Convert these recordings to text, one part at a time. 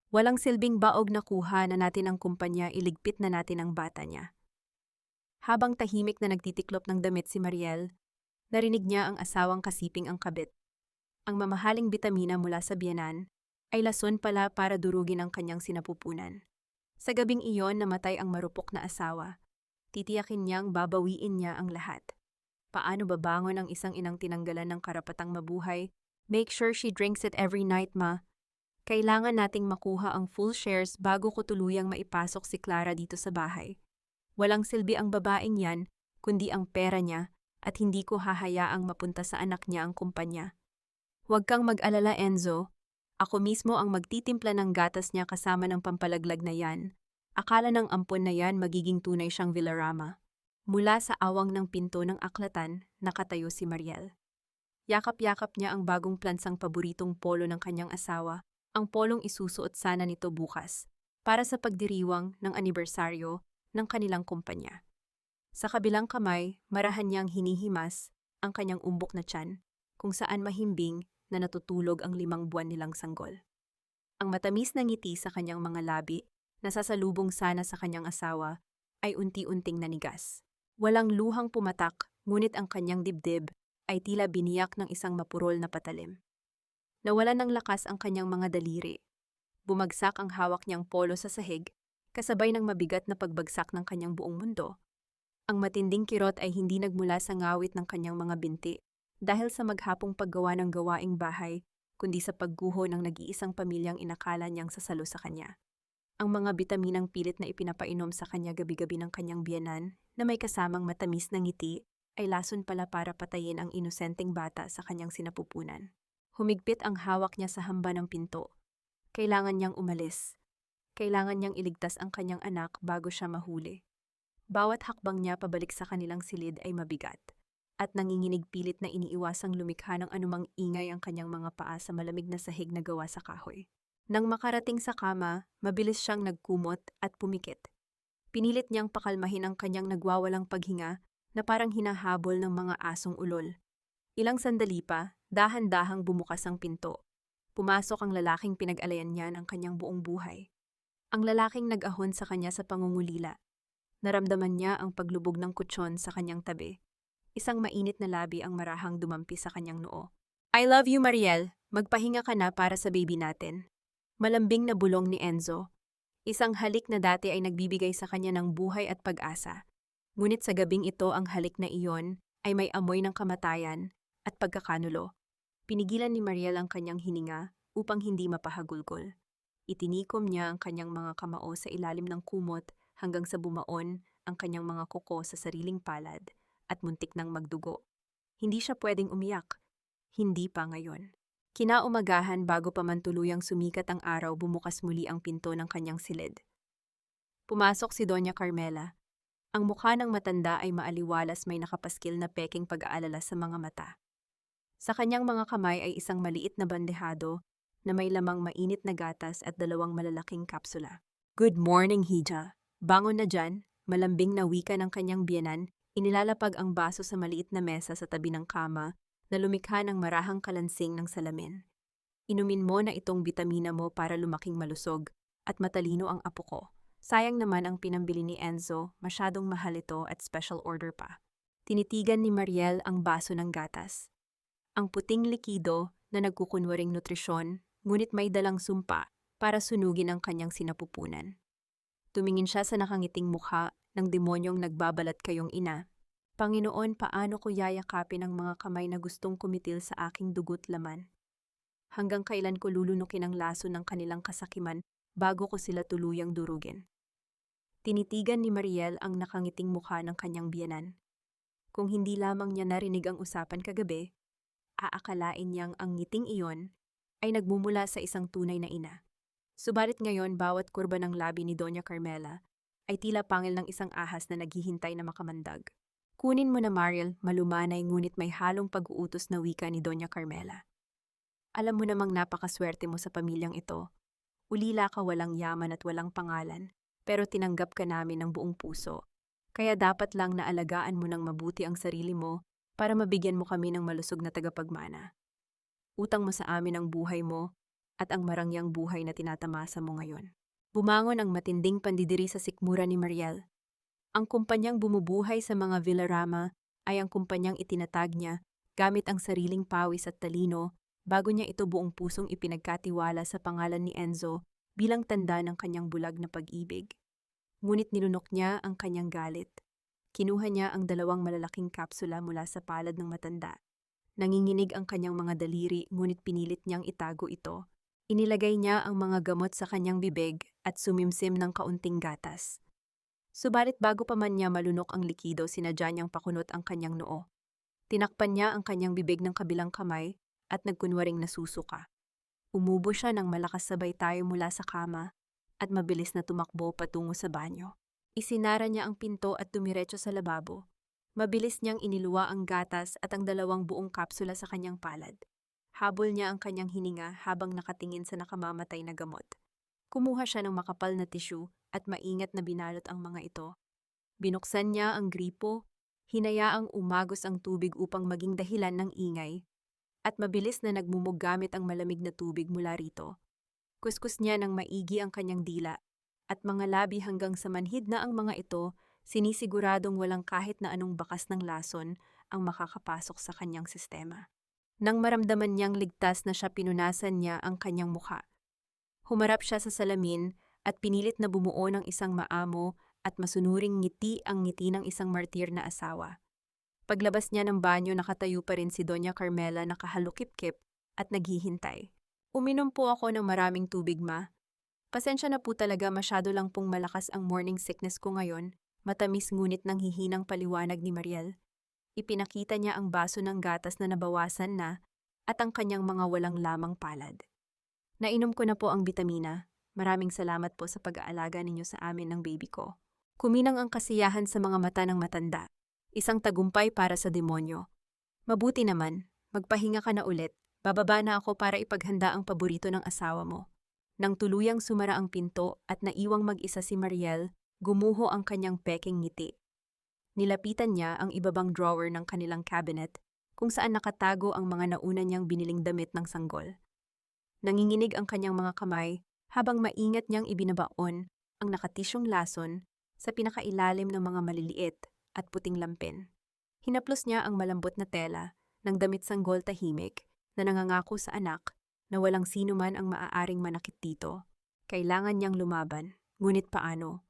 Walang silbing baog na kuha na natin ang kumpanya, iligpit na natin ang bata niya. Habang tahimik na nagtitiklop ng damit si Mariel, narinig niya ang asawang kasiping ang kabit. Ang mamahaling bitamina mula sa biyenan ay lason pala para durugin ang kanyang sinapupunan. Sa gabing iyon namatay ang marupok na asawa. Titiyakin niyang babawiin niya ang lahat. Paano babangon ang isang inang tinanggalan ng karapatang mabuhay? Make sure she drinks it every night, ma. Kailangan nating makuha ang full shares bago ko tuluyang maipasok si Clara dito sa bahay. Walang silbi ang babaeng yan, kundi ang pera niya, at hindi ko hahayaang mapunta sa anak niya ang kumpanya. Huwag kang mag-alala, Enzo. Ako mismo ang magtitimpla ng gatas niya kasama ng pampalaglag na yan. Akala ng ampon na yan magiging tunay siyang Villarama. Mula sa awang ng pinto ng aklatan, nakatayo si Mariel. Yakap-yakap niya ang bagong plansang paboritong polo ng kanyang asawa, ang polong isusuot sana nito bukas, para sa pagdiriwang ng anibersaryo ng kanilang kumpanya. Sa kabilang kamay, marahan niyang hinihimas ang kanyang umbok na tiyan, kung saan mahimbing na natutulog ang 5 buwan nilang sanggol. Ang matamis na ngiti sa kanyang mga labi, na sasalubong sana sa kanyang asawa, ay unti-unting nanigas. Walang luhang pumatak, ngunit ang kanyang dibdib ay tila biniyak ng isang mapurol na patalim. Nawalan ng lakas ang kanyang mga daliri. Bumagsak ang hawak niyang polo sa sahig, kasabay ng mabigat na pagbagsak ng kanyang buong mundo. Ang matinding kirot ay hindi nagmula sa ngawit ng kanyang mga binti, dahil sa maghapong paggawa ng gawaing bahay, kundi sa pagguho ng nag-iisang pamilyang inakala niyang sasalo sa kanya. Ang mga bitaminang pilit na ipinapainom sa kanya gabi-gabi ng kanyang biyenan, na may kasamang matamis na ngiti, ay lason pala para patayin ang inosenteng bata sa kanyang sinapupunan. Humigpit ang hawak niya sa hamba ng pinto. Kailangan niyang umalis. Kailangan niyang iligtas ang kanyang anak bago siya mahuli. Bawat hakbang niya pabalik sa kanilang silid ay mabigat, at nanginginig pilit na iniiwasang lumikha ng anumang ingay ang kanyang mga paa sa malamig na sahig na gawa sa kahoy. Nang makarating sa kama, mabilis siyang nagkumot at pumikit. Pinilit niyang pakalmahin ang kanyang nagwawalang paghinga na parang hinahabol ng mga asong ulol. Ilang sandali pa, dahan-dahang bumukas ang pinto. Pumasok ang lalaking pinag-alayan niya ng kanyang buong buhay. Ang lalaking nag-ahon sa kanya sa pangungulila. Naramdaman niya ang paglubog ng kutsyon sa kanyang tabi. Isang mainit na labi ang marahang dumampi sa kanyang noo. I love you, Mariel. Magpahinga ka na para sa baby natin. Malambing na bulong ni Enzo. Isang halik na dati ay nagbibigay sa kanya ng buhay at pag-asa. Ngunit sa gabing ito ang halik na iyon ay may amoy ng kamatayan at pagkakanulo. Pinigilan ni Mariel ang kanyang hininga upang hindi mapahagulgol. Itinikom niya ang kanyang mga kamao sa ilalim ng kumot hanggang sa bumaon ang kanyang mga kuko sa sariling palad at muntik nang magdugo. Hindi siya pwedeng umiyak. Hindi pa ngayon. Kinaumagahan bago pa man tuluyang sumikat ang araw, bumukas muli ang pinto ng kanyang silid. Pumasok si Doña Carmela. Ang mukha ng matanda ay maaliwalas, may nakapaskil na peking pag-aalala sa mga mata. Sa kanyang mga kamay ay isang maliit na bandehado na may lamang mainit na gatas at 2 malalaking kapsula. Good morning, Hija. Bangon na dyan, malambing na wika ng kanyang biyenan, inilalapag ang baso sa maliit na mesa sa tabi ng kama na lumikha ng marahang kalansing ng salamin. Inumin mo na itong bitamina mo para lumaking malusog at matalino ang apo ko. Sayang naman ang pinambili ni Enzo, masyadong mahal ito at special order pa. Tinitigan ni Mariel ang baso ng gatas. Ang puting likido na nagkukunwaring nutrisyon, ngunit may dalang sumpa para sunugin ang kanyang sinapupunan. Tumingin siya sa nakangiting mukha ng demonyong nagbabalat kayong ina. Panginoon, paano ko yayakapin ang mga kamay na gustong kumitil sa aking dugo't laman? Hanggang kailan ko lulunukin ang laso ng kanilang kasakiman bago ko sila tuluyang durugin? Tinitigan ni Mariel ang nakangiting mukha ng kanyang biyenan. Kung hindi lamang niya narinig ang usapan kagabi, aakalain niyang ang ngiting iyon ay nagmumula sa isang tunay na ina. Subalit ngayon, bawat kurba ng labi ni Doña Carmela ay tila pangil ng isang ahas na naghihintay na makamandag. Kunin mo na, Mariel, malumanay ngunit may halong pag-uutos na wika ni Doña Carmela. Alam mo namang napakaswerte mo sa pamilyang ito. Ulila ka, walang yaman at walang pangalan, pero tinanggap ka namin ng buong puso. Kaya dapat lang na alagaan mo ng mabuti ang sarili mo para mabigyan mo kami ng malusog na tagapagmana. Utang mo sa amin ang buhay mo at ang marangyang buhay na tinatamasa mo ngayon. Bumangon ang matinding pandidiri sa sikmura ni Mariel. Ang kumpanyang bumubuhay sa mga Villarama ay ang kumpanyang itinatag niya gamit ang sariling pawis at talino bago niya ito buong pusong ipinagkatiwala sa pangalan ni Enzo bilang tanda ng kanyang bulag na pag-ibig. Ngunit nilunok niya ang kanyang galit. Kinuha niya ang 2 malalaking kapsula mula sa palad ng matanda. Nanginginig ang kanyang mga daliri ngunit pinilit niyang itago ito. Inilagay niya ang mga gamot sa kanyang bibig at sumimsim ng kaunting gatas. Subalit bago pa man niya malunok ang likido, sinadya niyang pakunot ang kanyang noo. Tinakpan niya ang kanyang bibig ng kabilang kamay at nagkunwaring nasusuka. Umubo siya ng malakas sabay tayo mula sa kama at mabilis na tumakbo patungo sa banyo. Isinara niya ang pinto at dumiretso sa lababo. Mabilis niyang iniluwa ang gatas at ang 2 buong kapsula sa kanyang palad. Habol niya ang kanyang hininga habang nakatingin sa nakamamatay na gamot. Kumuha siya ng makapal na tissue at maingat na binalot ang mga ito. Binuksan niya ang gripo, hinayaang umagos ang tubig upang maging dahilan ng ingay, at mabilis na nagmumog gamit ang malamig na tubig mula rito. Kuskus niya ng maigi ang kanyang dila, at mga labi hanggang sa manhid na ang mga ito, sinisiguradong walang kahit na anong bakas ng lason ang makakapasok sa kanyang sistema. Nang maramdaman niyang ligtas na siya, pinunasan niya ang kanyang mukha. Humarap siya sa salamin at pinilit na bumuo ng isang maamo at masunuring ngiti ang ngiti ng isang martir na asawa. Paglabas niya ng banyo, nakatayo pa rin si Doña Carmela nakahalukip-kip at naghihintay. Uminom po ako ng maraming tubig, ma. Pasensya na po talaga, masyado lang pong malakas ang morning sickness ko ngayon. Matamis ngunit nanghihinang paliwanag ni Mariel. Ipinakita niya ang baso ng gatas na nabawasan na at ang kanyang mga walang lamang palad. Nainom ko na po ang bitamina. Maraming salamat po sa pag-aalaga ninyo sa amin ng baby ko. Kuminang ang kasiyahan sa mga mata ng matanda. Isang tagumpay para sa demonyo. Mabuti naman, magpahinga ka na ulit. Bababa na ako para ipaghanda ang paborito ng asawa mo. Nang tuluyang sumara ang pinto at naiwang mag-isa si Mariel, gumuho ang kanyang peking ngiti. Nilapitan niya ang ibabang drawer ng kanilang cabinet kung saan nakatago ang mga nauna niyang biniling damit ng sanggol. Nanginginig ang kanyang mga kamay habang maingat niyang ibinabaon ang nakatisyong lason sa pinakailalim ng mga maliliit at puting lampin. Hinaplos niya ang malambot na tela ng damit sanggol tahimik na nangangako sa anak na walang sino man ang maaaring manakit dito. Kailangan niyang lumaban, ngunit paano?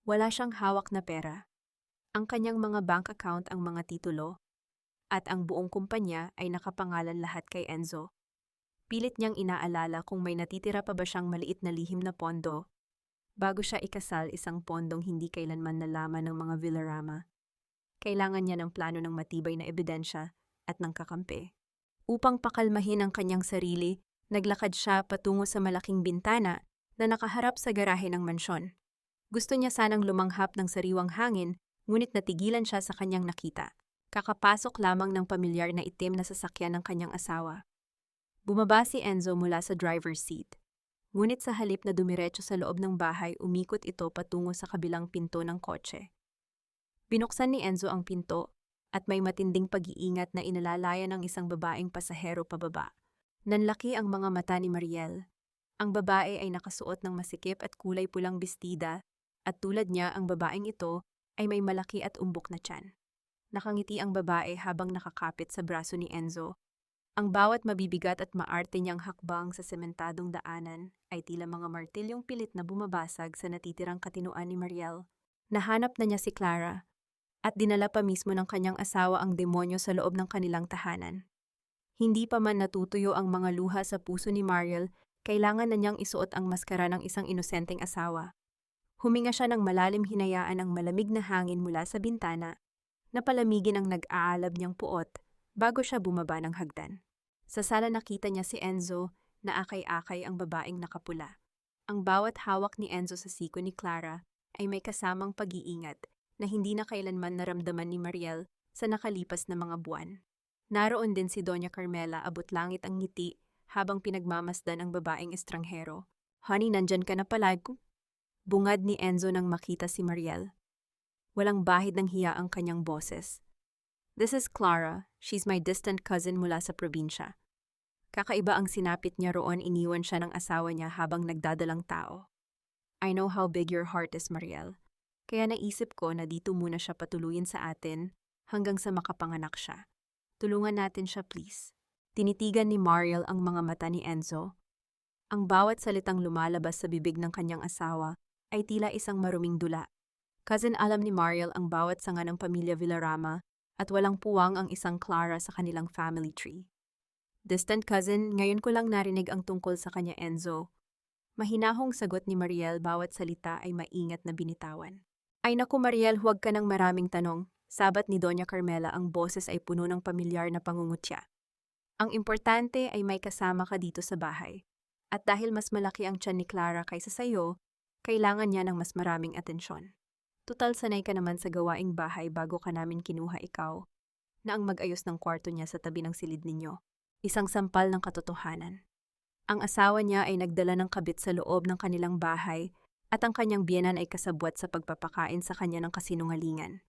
Wala siyang hawak na pera. Ang kanyang mga bank account ang mga titulo, at ang buong kumpanya ay nakapangalan lahat kay Enzo. Pilit niyang inaalala kung may natitira pa ba siyang maliit na lihim na pondo. Bago siya ikasal, isang pondong hindi kailanman nalaman ng mga Villarama. Kailangan niya ng plano ng matibay na ebidensya at ng kakampi. Upang pakalmahin ang kanyang sarili, naglakad siya patungo sa malaking bintana na nakaharap sa garahe ng mansyon. Gusto niya sanang lumanghap ng sariwang hangin, ngunit natigilan siya sa kanyang nakita. Kakapasok lamang ng pamilyar na itim na sasakyan ng kanyang asawa. Bumaba si Enzo mula sa driver's seat. Ngunit sa halip na dumiretso sa loob ng bahay, umikot ito patungo sa kabilang pinto ng kotse. Binuksan ni Enzo ang pinto at may matinding pag-iingat na inalalaya ng isang babaeng pasahero pababa. Nanlaki ang mga mata ni Mariel. Ang babae ay nakasuot ng masikip at kulay pulang bestida at tulad niya, ang babaeng ito ay may malaki at umbok na tiyan. Nakangiti ang babae habang nakakapit sa braso ni Enzo. Ang bawat mabibigat at maarte niyang hakbang sa sementadong daanan ay tila mga martilyong pilit na bumabasag sa natitirang katinoan ni Mariel. Nahanap na niya si Clara at dinala pa mismo ng kanyang asawa ang demonyo sa loob ng kanilang tahanan. Hindi pa man natutuyo ang mga luha sa puso ni Mariel, kailangan na niyang isuot ang maskara ng isang inosenteng asawa. Huminga siya ng malalim, hinayaan ang malamig na hangin mula sa bintana na palamigin ang nag-aalab niyang puot bago siya bumaba ng hagdan. Sa sala nakita niya si Enzo na akay-akay ang babaeng nakapula. Ang bawat hawak ni Enzo sa siko ni Clara ay may kasamang pag-iingat na hindi na kailanman naramdaman ni Mariel sa nakalipas na mga buwan. Naroon din si Doña Carmela, abot langit ang ngiti habang pinagmamasdan ang babaeng estranghero. "Honey, nandyan ka na pala." Bungad ni Enzo nang makita si Mariel. Walang bahid ng hiya ang kanyang boses. "This is Clara. She's my distant cousin mula sa probinsya." Kakaiba ang sinapit niya roon, iniwan siya ng asawa niya habang nagdadalang tao. I know how big your heart is, Mariel. Kaya naisip ko na dito muna siya patuluyin sa atin hanggang sa makapanganak siya. Tulungan natin siya, please. Tinitigan ni Mariel ang mga mata ni Enzo. Ang bawat salitang lumalabas sa bibig ng kanyang asawa ay tila isang maruming dula. Cousin, alam ni Mariel ang bawat sanga ng pamilya Villarama at walang puwang ang isang Clara sa kanilang family tree. Distant cousin, ngayon ko lang narinig ang tungkol sa kanya, Enzo. Mahinahong sagot ni Mariel, bawat salita ay maingat na binitawan. Ay naku Mariel, huwag ka ng maraming tanong. Sabat ni Doña Carmela, ang boses ay puno ng pamilyar na pangungutya. Ang importante ay may kasama ka dito sa bahay. At dahil mas malaki ang tiyan ni Clara kaysa sa iyo, kailangan niya ng mas maraming atensyon. Tutal sanay ka naman sa gawaing bahay bago ka namin kinuha ikaw, na ang mag-ayos ng kwarto niya sa tabi ng silid ninyo. Isang sampal ng katotohanan. Ang asawa niya ay nagdala ng kabit sa loob ng kanilang bahay at ang kanyang biyenan ay kasabwat sa pagpapakain sa kanya ng kasinungalingan.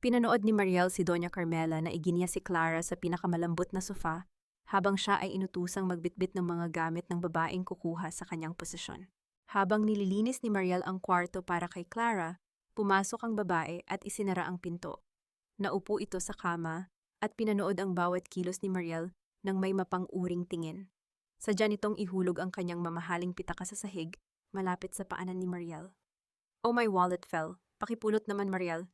Pinanood ni Mariel si Doña Carmela na iginiya si Clara sa pinakamalambot na sofa habang siya ay inutusang magbitbit ng mga gamit ng babaeng kukuha sa kanyang posisyon. Habang nililinis ni Mariel ang kwarto para kay Clara, pumasok ang babae at isinara ang pinto. Naupo ito sa kama at pinanood ang bawat kilos ni Mariel nang may mapang-uring tingin. Sadya nitong ihulog ang kanyang mamahaling pitaka sa sahig, malapit sa paanan ni Mariel. Oh, my wallet fell. Pakipulot naman, Mariel.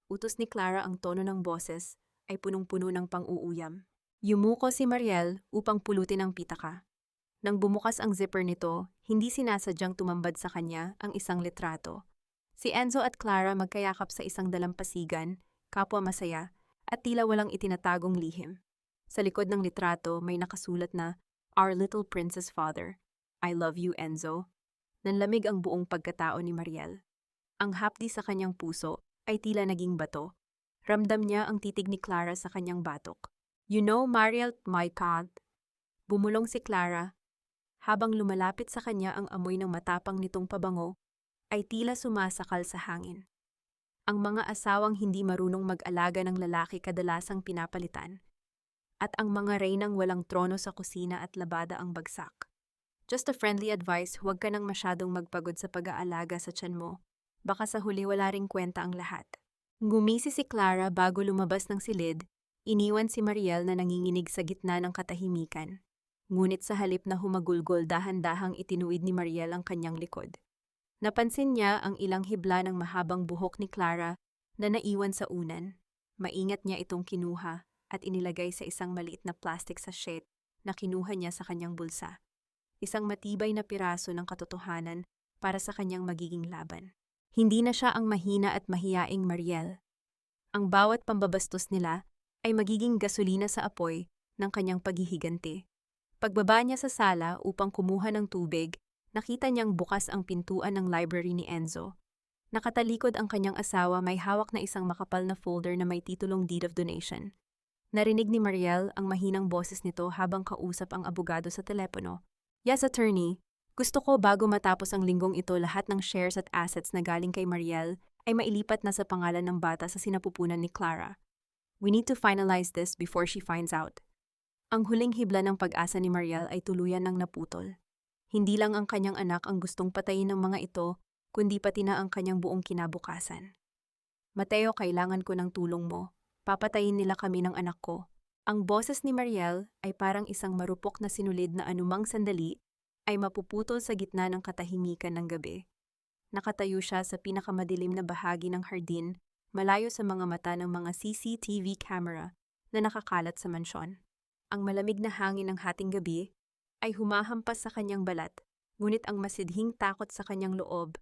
Utos ni Clara, ang tono ng boses ay punong-puno ng pang-uuyam. Yumuko si Mariel upang pulutin ang pitaka. Nang bumukas ang zipper nito, hindi sinasadyang tumambad sa kanya ang isang litrato. Si Enzo at Clara magkayakap sa isang dalampasigan, kapwa masaya, at tila walang itinatagong lihim. Sa likod ng litrato may nakasulat na, Our little princess father. I love you, Enzo. Nanlamig ang buong pagkatao ni Mariel. Ang hapdi sa kanyang puso ay tila naging bato. Ramdam niya ang titig ni Clara sa kanyang batok. You know, Mariel, my God. Bumulong si Clara. Habang lumalapit sa kanya ang amoy ng matapang nitong pabango, ay tila sumasakal sa hangin. Ang mga asawang hindi marunong mag-alaga ng lalaki kadalasang pinapalitan. At ang mga reynang walang trono sa kusina at labada ang bagsak. Just a friendly advice, huwag ka nang masyadong magpagod sa pag-aalaga sa tiyan mo. Baka sa huli wala ring kwenta ang lahat. Gumisi si Clara bago lumabas ng silid, iniwan si Mariel na nanginginig sa gitna ng katahimikan. Ngunit sa halip na humagulgol, dahan-dahang itinuwid ni Mariel ang kanyang likod. Napansin niya ang ilang hibla ng mahabang buhok ni Clara na naiwan sa unan. Maingat niya itong kinuha at inilagay sa isang maliit na plastic sachet na kinuha niya sa kanyang bulsa. Isang matibay na piraso ng katotohanan para sa kanyang magiging laban. Hindi na siya ang mahina at mahiyaing Mariel. Ang bawat pambabastos nila ay magiging gasolina sa apoy ng kanyang paghihiganti. Pagbaba niya sa sala upang kumuha ng tubig, nakita niyang bukas ang pintuan ng library ni Enzo. Nakatalikod ang kanyang asawa, may hawak na isang makapal na folder na may titulong Deed of Donation. Narinig ni Mariel ang mahinang boses nito habang kausap ang abogado sa telepono. Yes, attorney. Gusto ko bago matapos ang linggong ito lahat ng shares at assets na galing kay Mariel ay mailipat na sa pangalan ng bata sa sinapupunan ni Clara. We need to finalize this before she finds out. Ang huling hibla ng pag-asa ni Mariel ay tuluyan ng naputol. Hindi lang ang kanyang anak ang gustong patayin ng mga ito, kundi pati na ang kanyang buong kinabukasan. Mateo, kailangan ko ng tulong mo. Papatayin nila kami ng anak ko. Ang boses ni Mariel ay parang isang marupok na sinulid na anumang sandali ay mapuputol sa gitna ng katahimikan ng gabi. Nakatayo siya sa pinakamadilim na bahagi ng hardin, malayo sa mga mata ng mga CCTV camera na nakakalat sa mansyon. Ang malamig na hangin ng hating gabi ay humahampas sa kanyang balat, ngunit ang masidhing takot sa kanyang loob,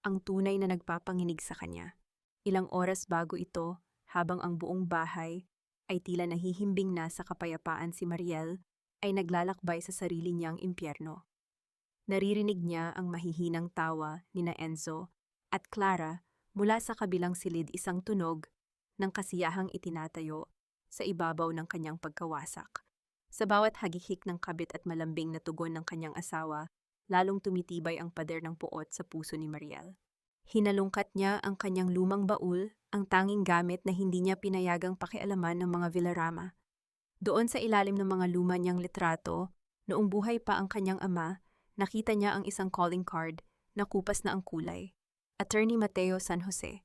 ang tunay na nagpapanginig sa kanya. Ilang oras bago ito, habang ang buong bahay ay tila nahihimbing na sa kapayapaan, si Mariel ay naglalakbay sa sarili niyang impyerno. Naririnig niya ang mahihinang tawa ni na Enzo at Clara mula sa kabilang silid, isang tunog ng kasiyahang itinatayo sa ibabaw ng kanyang pagkawasak. Sa bawat hagikik ng kabit at malambing na tugon ng kanyang asawa, lalong tumitibay ang pader ng puot sa puso ni Mariel. Hinalungkat niya ang kanyang lumang baul, ang tanging gamit na hindi niya pinayagang pakialaman ng mga Villarama. Doon sa ilalim ng mga luma niyang litrato, noong buhay pa ang kanyang ama, nakita niya ang isang calling card na kupas na ang kulay. Attorney Mateo San Jose.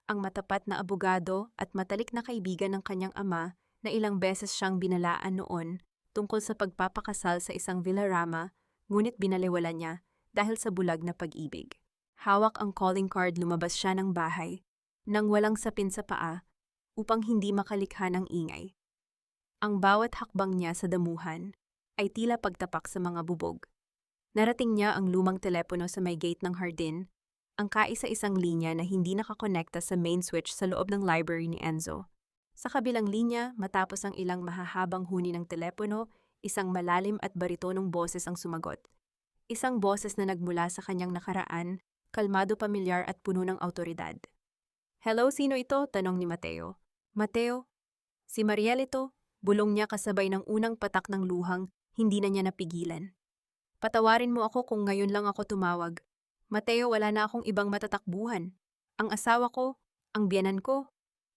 Ang matapat na abogado at matalik na kaibigan ng kanyang ama na ilang beses siyang binalaan noon tungkol sa pagpapakasal sa isang Villarama, ngunit binaliwala niya dahil sa bulag na pag-ibig. Hawak ang calling card, lumabas siya ng bahay nang walang sapin sa paa upang hindi makalikha ng ingay. Ang bawat hakbang niya sa damuhan ay tila pagtapak sa mga bubog. Narating niya ang lumang telepono sa may gate ng hardin, ang kaisa-isang linya na hindi nakakonekta sa main switch sa loob ng library ni Enzo. Sa kabilang linya, matapos ang ilang mahahabang huni ng telepono, isang malalim at baritonong boses ang sumagot. Isang boses na nagmula sa kanyang nakaraan, kalmado, pamilyar at puno ng awtoridad. "Hello, sino ito?" tanong ni Mateo. "Mateo, si Mariel ito," bulong niya kasabay ng unang patak ng luhang hindi na niya napigilan. "Patawarin mo ako kung ngayon lang ako tumawag. Mateo, wala na akong ibang matatakbuhan. Ang asawa ko, ang biyanan ko.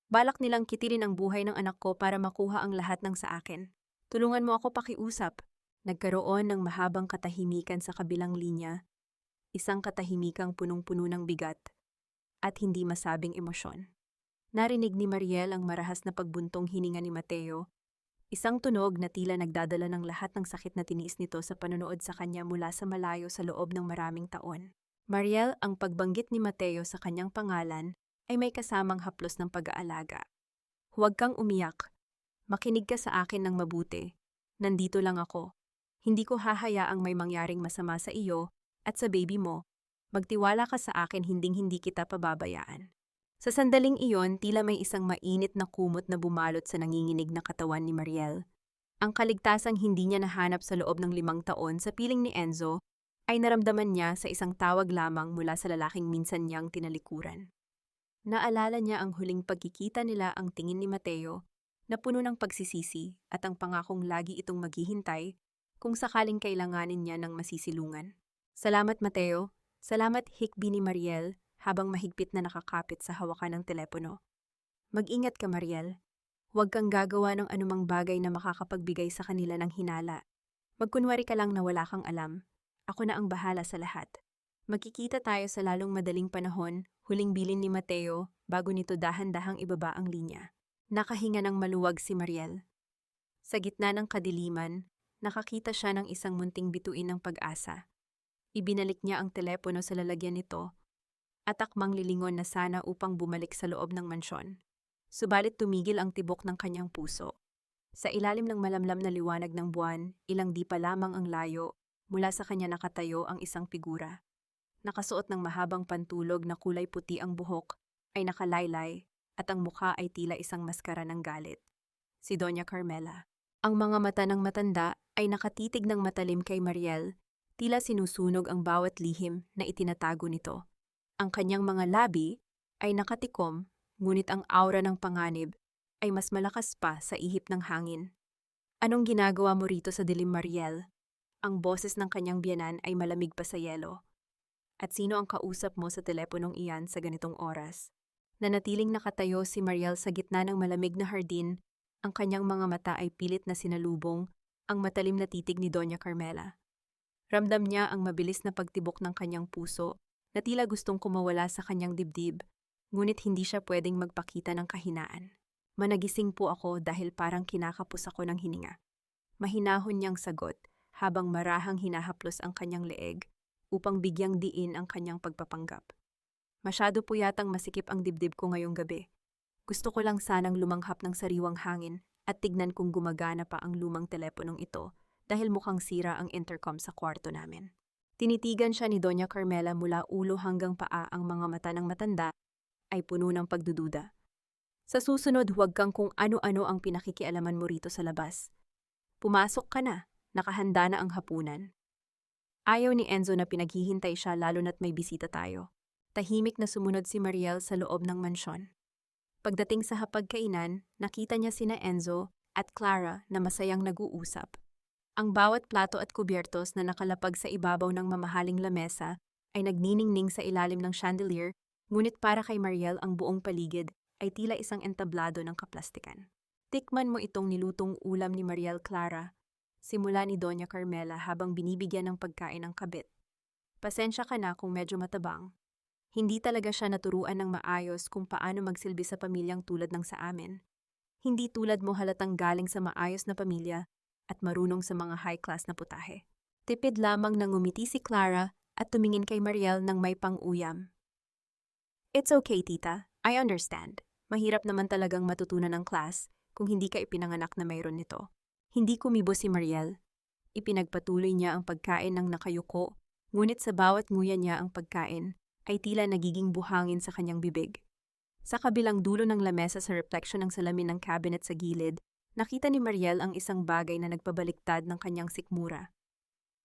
Balak nilang kitilin ang buhay ng anak ko para makuha ang lahat ng sa akin. Tulungan mo ako pakiusap." Nagkaroon ng mahabang katahimikan sa kabilang linya, isang katahimikang punong-puno ng bigat at hindi masabing emosyon. Narinig ni Mariel ang marahas na pagbuntong hininga ni Mateo, isang tunog na tila nagdadala ng lahat ng sakit na tiniis nito sa panonood sa kanya mula sa malayo sa loob ng maraming taon. Mariel, ang pagbanggit ni Mateo sa kanyang pangalan ay may kasamang haplos ng pag-aalaga. "Huwag kang umiyak. Makinig ka sa akin ng mabuti. Nandito lang ako. Hindi ko hahayaang may mangyaring masama sa iyo at sa baby mo. Magtiwala ka sa akin, hinding-hindi kita pababayaan." Sa sandaling iyon, tila may isang mainit na kumot na bumalot sa nanginginig na katawan ni Mariel. Ang kaligtasang hindi niya nahanap sa loob ng 5 taon sa piling ni Enzo ay naramdaman niya sa isang tawag lamang mula sa lalaking minsan niyang tinalikuran. Naalala niya ang huling pagkikita nila, ang tingin ni Mateo na puno ng pagsisisi at ang pangakong lagi itong maghihintay kung sakaling kailanganin niya ng masisilungan. "Salamat, Mateo." "Salamat," hikbi ni Mariel habang mahigpit na nakakapit sa hawakan ng telepono. "Mag-ingat ka, Mariel. Huwag kang gagawa ng anumang bagay na makakapagbigay sa kanila ng hinala. Magkunwari ka lang na wala kang alam. Ako na ang bahala sa lahat. Magkikita tayo sa lalong madaling panahon," huling bilin ni Mateo bago nito dahan-dahang ibaba ang linya. Nakahinga ng maluwag si Mariel. Sa gitna ng kadiliman, nakakita siya ng isang munting bituin ng pag-asa. Ibinalik niya ang telepono sa lalagyan nito at akmang lilingon na sana upang bumalik sa loob ng mansyon. Subalit tumigil ang tibok ng kanyang puso. Sa ilalim ng malamlam na liwanag ng buwan, ilang dipa lamang ang layo, mula sa kanya nakatayo ang isang figura. Nakasuot ng mahabang pantulog na kulay puti ang buhok, ay nakalaylay, at ang mukha ay tila isang maskara ng galit. Si Doña Carmela. Ang mga mata ng matanda ay nakatitig ng matalim kay Mariel, tila sinusunog ang bawat lihim na itinatago nito. Ang kanyang mga labi ay nakatikom, ngunit ang aura ng panganib ay mas malakas pa sa ihip ng hangin. "Anong ginagawa mo rito sa dilim, Mariel?" Ang boses ng kanyang biyanan ay malamig pa sa yelo. "At sino ang kausap mo sa teleponong iyan sa ganitong oras?" Nanatiling nakatayo si Mariel sa gitna ng malamig na hardin, ang kanyang mga mata ay pilit na sinalubong ang matalim na titig ni Doña Carmela. Ramdam niya ang mabilis na pagtibok ng kanyang puso na tila gustong kumawala sa kanyang dibdib, ngunit hindi siya pwedeng magpakita ng kahinaan. "Managising po ako dahil parang kinakapos ako ng hininga." Mahinahon niyang sagot habang marahang hinahaplos ang kanyang leeg upang bigyang diin ang kanyang pagpapanggap. "Masyado po yatang masikip ang dibdib ko ngayong gabi. Gusto ko lang sanang lumanghap ng sariwang hangin at tignan kung gumagana pa ang lumang teleponong ito dahil mukhang sira ang intercom sa kwarto namin." Tinitigan siya ni Doña Carmela mula ulo hanggang paa, ang mga mata ng matanda ay puno ng pagdududa. "Sa susunod, huwag kang kung ano-ano ang pinakikialaman mo rito sa labas. Pumasok ka na, nakahanda na ang hapunan." Ayaw ni Enzo na pinaghihintay siya, lalo na't may bisita tayo. Tahimik na sumunod si Mariel sa loob ng mansyon. Pagdating sa hapagkainan, nakita niya sina Enzo at Clara na masayang nag-uusap. Ang bawat plato at kubyertos na nakalapag sa ibabaw ng mamahaling lamesa ay nagniningning sa ilalim ng chandelier, ngunit para kay Mariel ang buong paligid ay tila isang entablado ng kaplastikan. Tikman mo itong nilutong ulam ni Mariel Clara, simula ni Doña Carmela habang binibigyan ng pagkain ng kabit. Pasensya ka na kung medyo matabang. Hindi talaga siya naturuan ng maayos kung paano magsilbi sa pamilyang tulad ng sa amin. Hindi tulad mo halatang galing sa maayos na pamilya at marunong sa mga high-class na putahe. Tipid lamang nang ngumiti si Clara at tumingin kay Mariel ng may pang-uyam. It's okay, tita. I understand. Mahirap naman talagang matutunan ng class kung hindi ka ipinanganak na mayroon nito. Hindi kumibo si Mariel. Ipinagpatuloy niya ang pagkain ng nakayuko, ngunit sa bawat nguya niya ang pagkain ay tila nagiging buhangin sa kanyang bibig. Sa kabilang dulo ng lamesa sa reflection ng salamin ng cabinet sa gilid, nakita ni Mariel ang isang bagay na nagpabaliktad ng kanyang sikmura.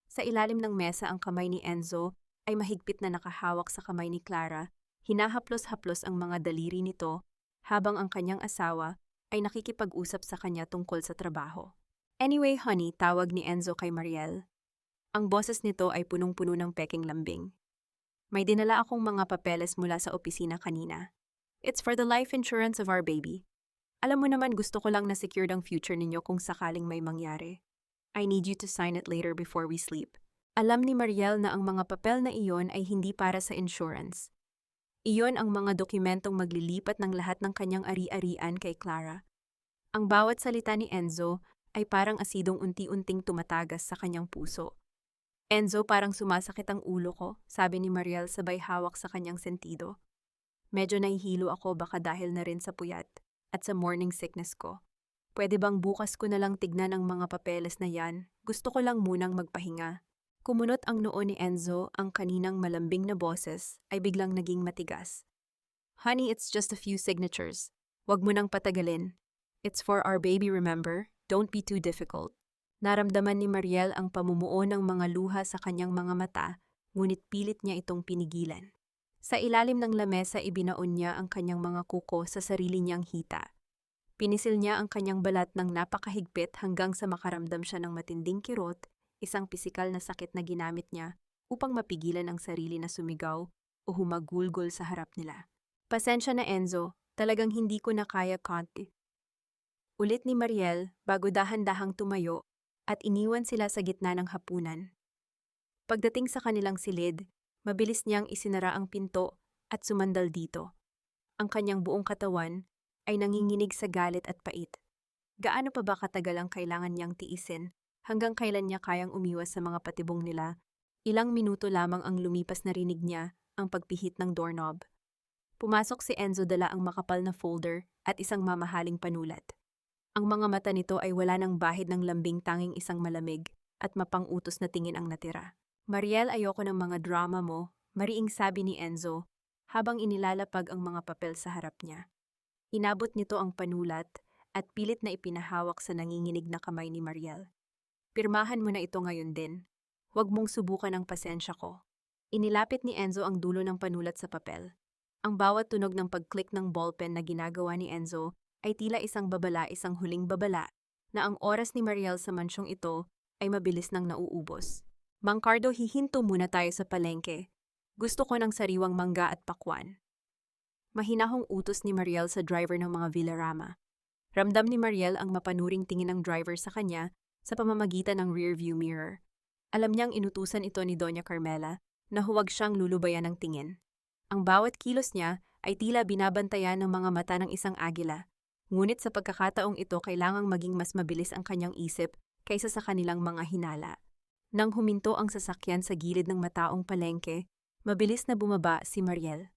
Sa ilalim ng mesa ang kamay ni Enzo ay mahigpit na nakahawak sa kamay ni Clara, hinahaplos-haplos ang mga daliri nito habang ang kanyang asawa ay nakikipag-usap sa kanya tungkol sa trabaho. Anyway, honey, tawag ni Enzo kay Mariel. Ang boses nito ay punong-puno ng peking lambing. May dinala akong mga papeles mula sa opisina kanina. It's for the life insurance of our baby. Alam mo naman gusto ko lang na secured ang future ninyo kung sakaling may mangyari. I need you to sign it later before we sleep. Alam ni Mariel na ang mga papel na iyon ay hindi para sa insurance. Iyon ang mga dokumentong maglilipat ng lahat ng kanyang ari-arian kay Clara. Ang bawat salita ni Enzo ay parang asidong unti-unting tumatagas sa kanyang puso. Enzo, parang sumasakit ang ulo ko, sabi ni Mariel sabay hawak sa kanyang sentido. Medyo nahihilo ako baka dahil na rin sa puyat at sa morning sickness ko. Pwede bang bukas ko na lang tignan ang mga papeles na yan? Gusto ko lang munang magpahinga. Kumunot ang noo ni Enzo, ang kaninang malambing na boses ay biglang naging matigas. Honey, it's just a few signatures. Wag mo nang patagalin. It's for our baby, remember? Don't be too difficult. Naramdaman ni Mariel ang pamumuo ng mga luha sa kanyang mga mata, ngunit pilit niya itong pinigilan. Sa ilalim ng lamesa ibinaon niya ang kanyang mga kuko sa sarili niyang hita. Pinisil niya ang kanyang balat ng napakahigpit hanggang sa makaramdam siya ng matinding kirot, isang pisikal na sakit na ginamit niya upang mapigilan ang sarili na sumigaw o humagulgol sa harap nila. Pasensya na Enzo, talagang hindi ko na kaya konti. Ulit ni Mariel bago dahan-dahang tumayo at iniwan sila sa gitna ng hapunan. Pagdating sa kanilang silid, mabilis niyang isinara ang pinto at sumandal dito. Ang kanyang buong katawan ay nanginginig sa galit at pait. Gaano pa ba katagal ang kailangan niyang tiisin hanggang kailan niya kayang umiwas sa mga patibong nila? Ilang minuto lamang ang lumipas na rinig niya ang pagpihit ng doorknob. Pumasok si Enzo dala ang makapal na folder at isang mamahaling panulat. Ang mga mata nito ay wala ng bahid ng lambing, tanging isang malamig at mapang-utos na tingin ang natira. Mariel, ayoko ng mga drama mo, mariing sabi ni Enzo habang inilalapag ang mga papel sa harap niya. Inabot nito ang panulat at pilit na ipinahawak sa nanginginig na kamay ni Mariel. Pirmahan mo na ito ngayon din. Huwag mong subukan ang pasensya ko. Inilapit ni Enzo ang dulo ng panulat sa papel. Ang bawat tunog ng pag-click ng ballpen na ginagawa ni Enzo ay tila isang babala, isang huling babala, na ang oras ni Mariel sa mansyong ito ay mabilis nang nauubos. Mang Cardo, hihinto muna tayo sa palengke. Gusto ko ng sariwang mangga at pakwan. Mahinahong utos ni Mariel sa driver ng mga Villarama. Ramdam ni Mariel ang mapanuring tingin ng driver sa kanya sa pamamagitan ng rearview mirror. Alam niyang inutusan ito ni Doña Carmela na huwag siyang lulubayan ng tingin. Ang bawat kilos niya ay tila binabantayan ng mga mata ng isang agila. Ngunit sa pagkakataong ito kailangang maging mas mabilis ang kanyang isip kaysa sa kanilang mga hinala. Nang huminto ang sasakyan sa gilid ng mataong palengke, mabilis na bumaba si Mariel.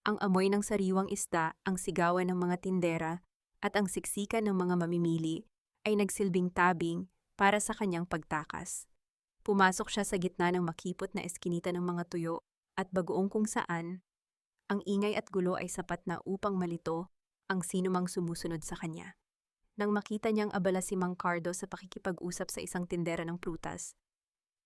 Ang amoy ng sariwang isda, ang sigawan ng mga tindera, at ang siksikan ng mga mamimili ay nagsilbing tabing para sa kanyang pagtakas. Pumasok siya sa gitna ng makipot na eskinita ng mga tuyo at bagoong kung saan ang ingay at gulo ay sapat na upang malito ang sinumang sumusunod sa kanya. Nang makita niyang abala si Mang Cardo sa pakikipag-usap sa isang tindera ng prutas,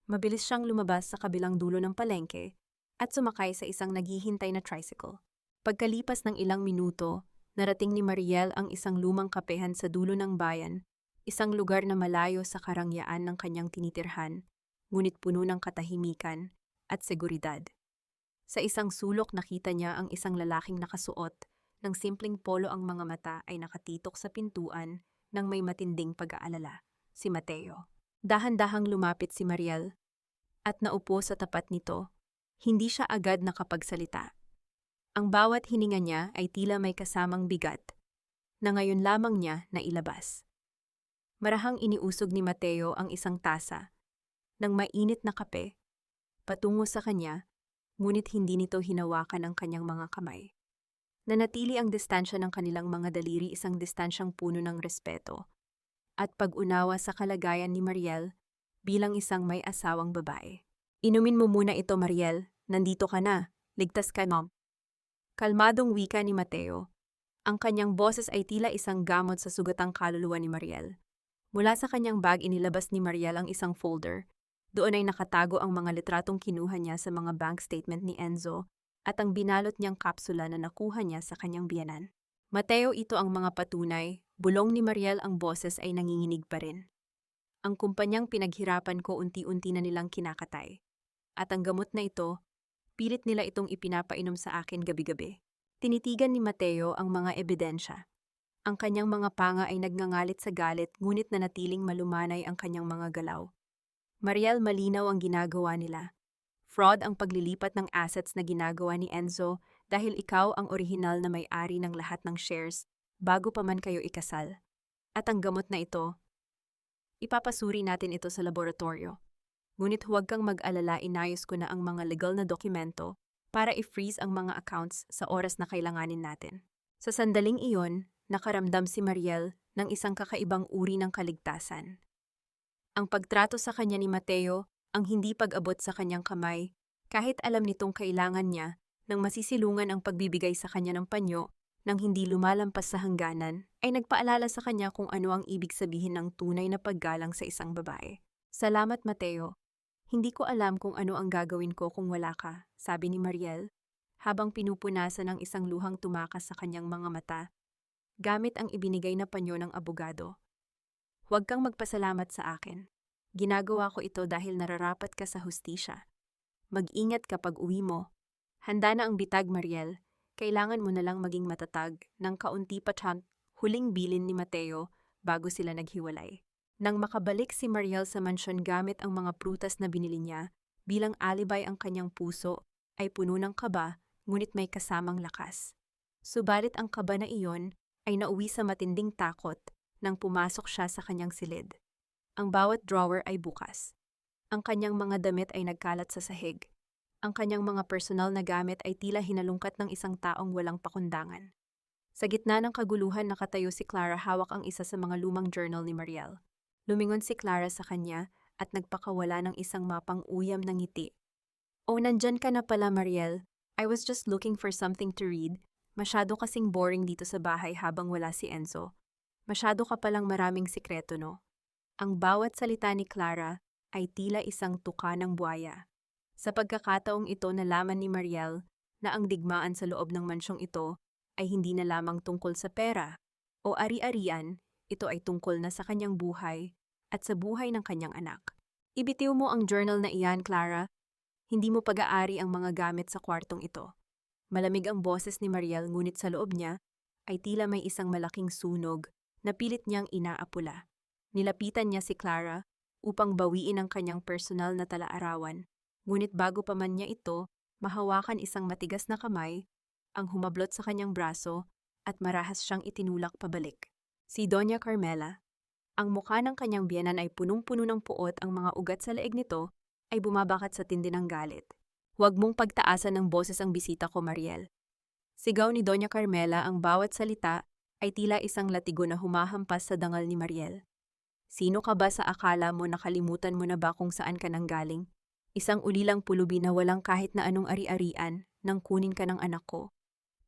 mabilis siyang lumabas sa kabilang dulo ng palengke at sumakay sa isang naghihintay na tricycle. Pagkalipas ng ilang minuto, narating ni Mariel ang isang lumang kapehan sa dulo ng bayan, isang lugar na malayo sa karangyaan ng kanyang tinitirhan, ngunit puno ng katahimikan at seguridad. Sa isang sulok nakita niya ang isang lalaking nakasuot ng simpleng polo, ang mga mata ay nakatitok sa pintuan, ng may matinding pag-aalala, si Mateo. Dahan-dahang lumapit si Mariel at naupo sa tapat nito. Hindi siya agad nakapagsalita. Ang bawat hininga niya ay tila may kasamang bigat na ngayon lamang niya nailabas. Marahang iniusog ni Mateo ang isang tasa ng mainit na kape patungo sa kanya, ngunit hindi nito hinawakan ang kanyang mga kamay. Nanatili ang distansya ng kanilang mga daliri, isang distansyang puno ng respeto at pag-unawa sa kalagayan ni Mariel bilang isang may asawang babae. Inumin mo muna ito, Mariel. Nandito ka na. Ligtas ka, mom. Kalmadong wika ni Mateo. Ang kanyang boses ay tila isang gamot sa sugatang kaluluwa ni Mariel. Mula sa kanyang bag inilabas ni Mariel ang isang folder. Doon ay nakatago ang mga litratong kinuha niya sa mga bank statement ni Enzo at ang binalot niyang kapsula na nakuha niya sa kanyang biyenan. Mateo, ito ang mga patunay. Bulong ni Mariel, ang boses ay nanginginig pa rin. Ang kumpanyang pinaghirapan ko unti-unti na nilang kinakatay. At ang gamot na ito, pilit nila itong ipinapainom sa akin gabi-gabi. Tinitigan ni Mateo ang mga ebidensya. Ang kanyang mga panga ay nagngangalit sa galit, ngunit nanatiling malumanay ang kanyang mga galaw. Mariel, malinaw ang ginagawa nila. Fraud ang paglilipat ng assets na ginagawa ni Enzo dahil ikaw ang orihinal na may-ari ng lahat ng shares bago pa man kayo ikasal. At ang gamot na ito, ipapasuri natin ito sa laboratorio. Ngunit huwag kang mag-alala, inayos ko na ang mga legal na dokumento para i-freeze ang mga accounts sa oras na kailanganin natin. Sa sandaling iyon, nakaramdam si Mariel ng isang kakaibang uri ng kaligtasan. Ang pagtrato sa kanya ni Mateo, ang hindi pag-abot sa kanyang kamay, kahit alam nitong kailangan niya nang masisilungan ang pagbibigay sa kanya ng panyo nang hindi lumalampas sa hangganan, ay nagpaalala sa kanya kung ano ang ibig sabihin ng tunay na paggalang sa isang babae. Salamat, Mateo. Hindi ko alam kung ano ang gagawin ko kung wala ka, sabi ni Mariel, habang pinupunasan ng isang luhang tumakas sa kanyang mga mata, gamit ang ibinigay na panyo ng abogado. Huwag kang magpasalamat sa akin. Ginagawa ko ito dahil nararapat ka sa hustisya. Mag-ingat kapag uwi mo. Handa na ang bitag, Mariel. Kailangan mo na lang maging matatag ng kaunti pa siyang huling bilin ni Mateo bago sila naghiwalay. Nang makabalik si Mariel sa mansyon gamit ang mga prutas na binili niya, bilang alibay ang kanyang puso ay puno ng kaba, ngunit may kasamang lakas. Subalit ang kaba na iyon ay nauwi sa matinding takot nang pumasok siya sa kanyang silid. Ang bawat drawer ay bukas. Ang kanyang mga damit ay nagkalat sa sahig. Ang kanyang mga personal na gamit ay tila hinalungkat ng isang taong walang pakundangan. Sa gitna ng kaguluhan, nakatayo si Clara, hawak ang isa sa mga lumang journal ni Mariel. Lumingon si Clara sa kanya at nagpakawala ng isang mapang-uyam na ngiti. "Oh, nandyan ka na pala, Mariel. I was just looking for something to read. Masyado kasing boring dito sa bahay habang wala si Enzo. Masyado ka palang maraming sikreto, no?" Ang bawat salita ni Clara ay tila isang tuka ng buwaya. Sa pagkakataong ito, nalaman ni Mariel na ang digmaan sa loob ng mansyong ito ay hindi na lamang tungkol sa pera o ari-arian, ito ay tungkol na sa kanyang buhay at sa buhay ng kanyang anak. Ibitiw mo ang journal na iyan, Clara. Hindi mo pag-aari ang mga gamit sa kwartong ito. Malamig ang boses ni Mariel, ngunit sa loob niya ay tila may isang malaking sunog na pilit niyang inaapula. Nilapitan niya si Clara upang bawiin ang kanyang personal na tala-arawan. Ngunit bago pa man niya ito mahawakan, isang matigas na kamay ang humablot sa kanyang braso at marahas siyang itinulak pabalik. Si Doña Carmela. Ang mukha ng kanyang biyenan ay punong-puno ng puot, ang mga ugat sa leeg nito ay bumabakat sa tindi ng galit. "Huwag mong pagtaasan ng boses ang bisita ko, Mariel." Sigaw ni Doña Carmela, ang bawat salita ay tila isang latigo na humahampas sa dangal ni Mariel. "Sino ka ba sa akala mo? Nakalimutan mo na ba kung saan ka nanggaling? Isang ulilang pulubi na walang kahit na anong ari-arian nang kunin ka ng anak ko.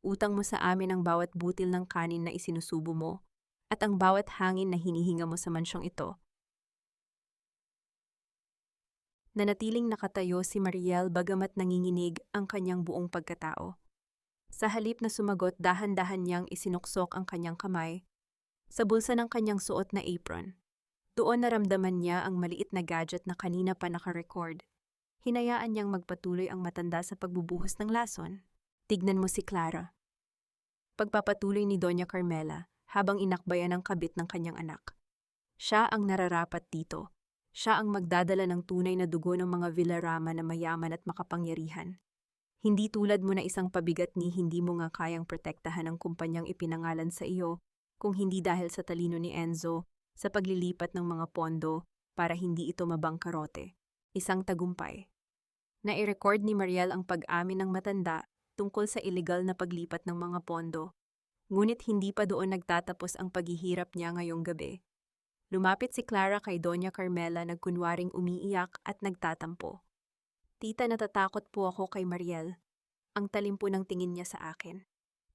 Utang mo sa amin ang bawat butil ng kanin na isinusubo mo at ang bawat hangin na hinihinga mo sa mansyong ito." Nanatiling nakatayo si Mariel bagamat nanginginig ang kanyang buong pagkatao. Sa halip na sumagot, dahan-dahan niyang isinuksok ang kanyang kamay sa bulsa ng kanyang suot na apron. Doon naramdaman niya ang maliit na gadget na kanina pa nakarecord. Hinayaan niyang magpatuloy ang matanda sa pagbubuhos ng lason. "Tignan mo si Clara." Pagpapatuloy ni Doña Carmela habang inakbayan ang kabit ng kanyang anak. Siya ang nararapat dito. Siya ang magdadala ng tunay na dugo ng mga Villarama na mayaman at makapangyarihan. Hindi tulad mo na isang pabigat ni hindi mo nga kayang protektahan ang kumpanyang ipinangalan sa iyo kung hindi dahil sa talino ni Enzo sa paglilipat ng mga pondo para hindi ito mabangkarote. Isang tagumpay. Nai-record ni Mariel ang pag-amin ng matanda tungkol sa illegal na paglipat ng mga pondo. Ngunit hindi pa doon nagtatapos ang paghihirap niya ngayong gabi. Lumapit si Clara kay Doña Carmela nagkunwaring umiiyak at nagtatampo. Tita, natatakot po ako kay Mariel. Ang talim po ng tingin niya sa akin.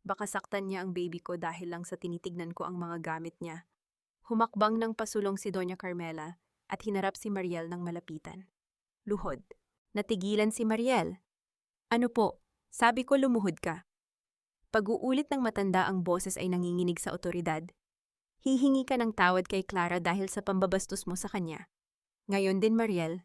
Baka saktan niya ang baby ko dahil lang sa tinitignan ko ang mga gamit niya. Humakbang ng pasulong si Doña Carmela at hinarap si Mariel ng malapitan. Luhod. Natigilan si Mariel. Ano po? Sabi ko lumuhod ka. Pag-uulit ng matanda ang boses ay nanginginig sa otoridad. Hihingi ka ng tawad kay Clara dahil sa pambabastos mo sa kanya. Ngayon din, Mariel,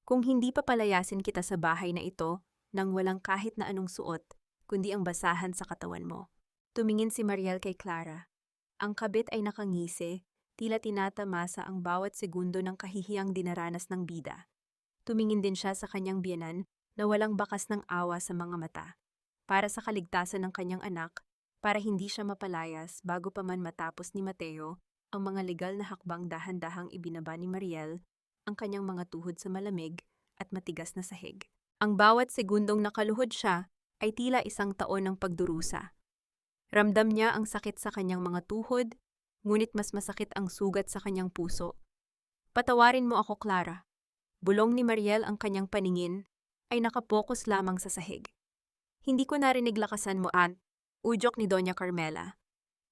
kung hindi pa palayasin kita sa bahay na ito nang walang kahit na anong suot, kundi ang basahan sa katawan mo. Tumingin si Mariel kay Clara. Ang kabit ay nakangisi, tila tinatamasa ang bawat segundo ng kahihiyang dinaranas ng bida. Tumingin din siya sa kanyang biyenan na walang bakas ng awa sa mga mata. Para sa kaligtasan ng kanyang anak, para hindi siya mapalayas bago pa man matapos ni Mateo ang mga legal na hakbang dahan-dahang ibinaba ni Mariel, ang kanyang mga tuhod sa malamig at matigas na sahig. Ang bawat segundong nakaluhod siya ay tila isang taon ng pagdurusa. Ramdam niya ang sakit sa kanyang mga tuhod, ngunit mas masakit ang sugat sa kanyang puso. Patawarin mo ako, Clara. Bulong ni Mariel ang kanyang paningin ay nakapokus lamang sa sahig. Hindi ko narinig lakasan mo, Aunt. Udyok ni Doña Carmela.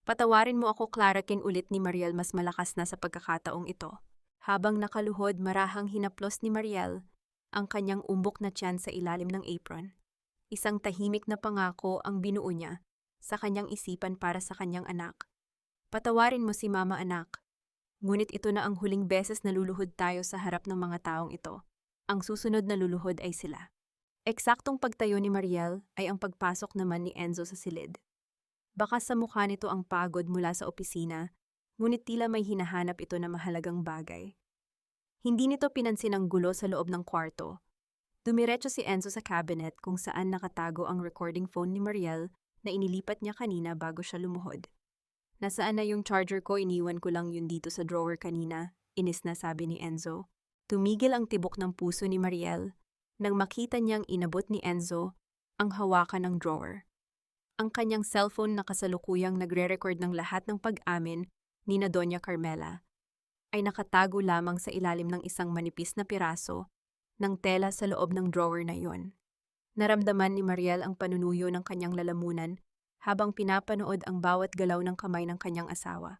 Patawarin mo ako, Clara, kinulit ni Mariel mas malakas na sa pagkakataong ito. Habang nakaluhod, marahang hinaplos ni Mariel ang kanyang umbok na tiyan sa ilalim ng apron. Isang tahimik na pangako ang binuo niya sa kanyang isipan para sa kanyang anak. Patawarin mo si Mama, anak. Ngunit ito na ang huling beses na luluhod tayo sa harap ng mga taong ito. Ang susunod na luluhod ay sila. Eksaktong pagtayo ni Mariel ay ang pagpasok naman ni Enzo sa silid. Baka sa mukha nito ang pagod mula sa opisina, ngunit tila may hinahanap ito na mahalagang bagay. Hindi nito pinansin ang gulo sa loob ng kwarto. Dumiretso si Enzo sa cabinet kung saan nakatago ang recording phone ni Mariel na inilipat niya kanina bago siya lumuhod. Nasaan na yung charger ko? Iniwan ko lang yun dito sa drawer kanina, inis na sabi ni Enzo. Tumigil ang tibok ng puso ni Mariel nang makita niyang inabot ni Enzo ang hawakan ng drawer. Ang kanyang cellphone na kasalukuyang nagre-record ng lahat ng pag-amin ni na Doña Carmela ay nakatago lamang sa ilalim ng isang manipis na piraso ng tela sa loob ng drawer na iyon. Naramdaman ni Mariel ang panunuyo ng kanyang lalamunan habang pinapanood ang bawat galaw ng kamay ng kanyang asawa.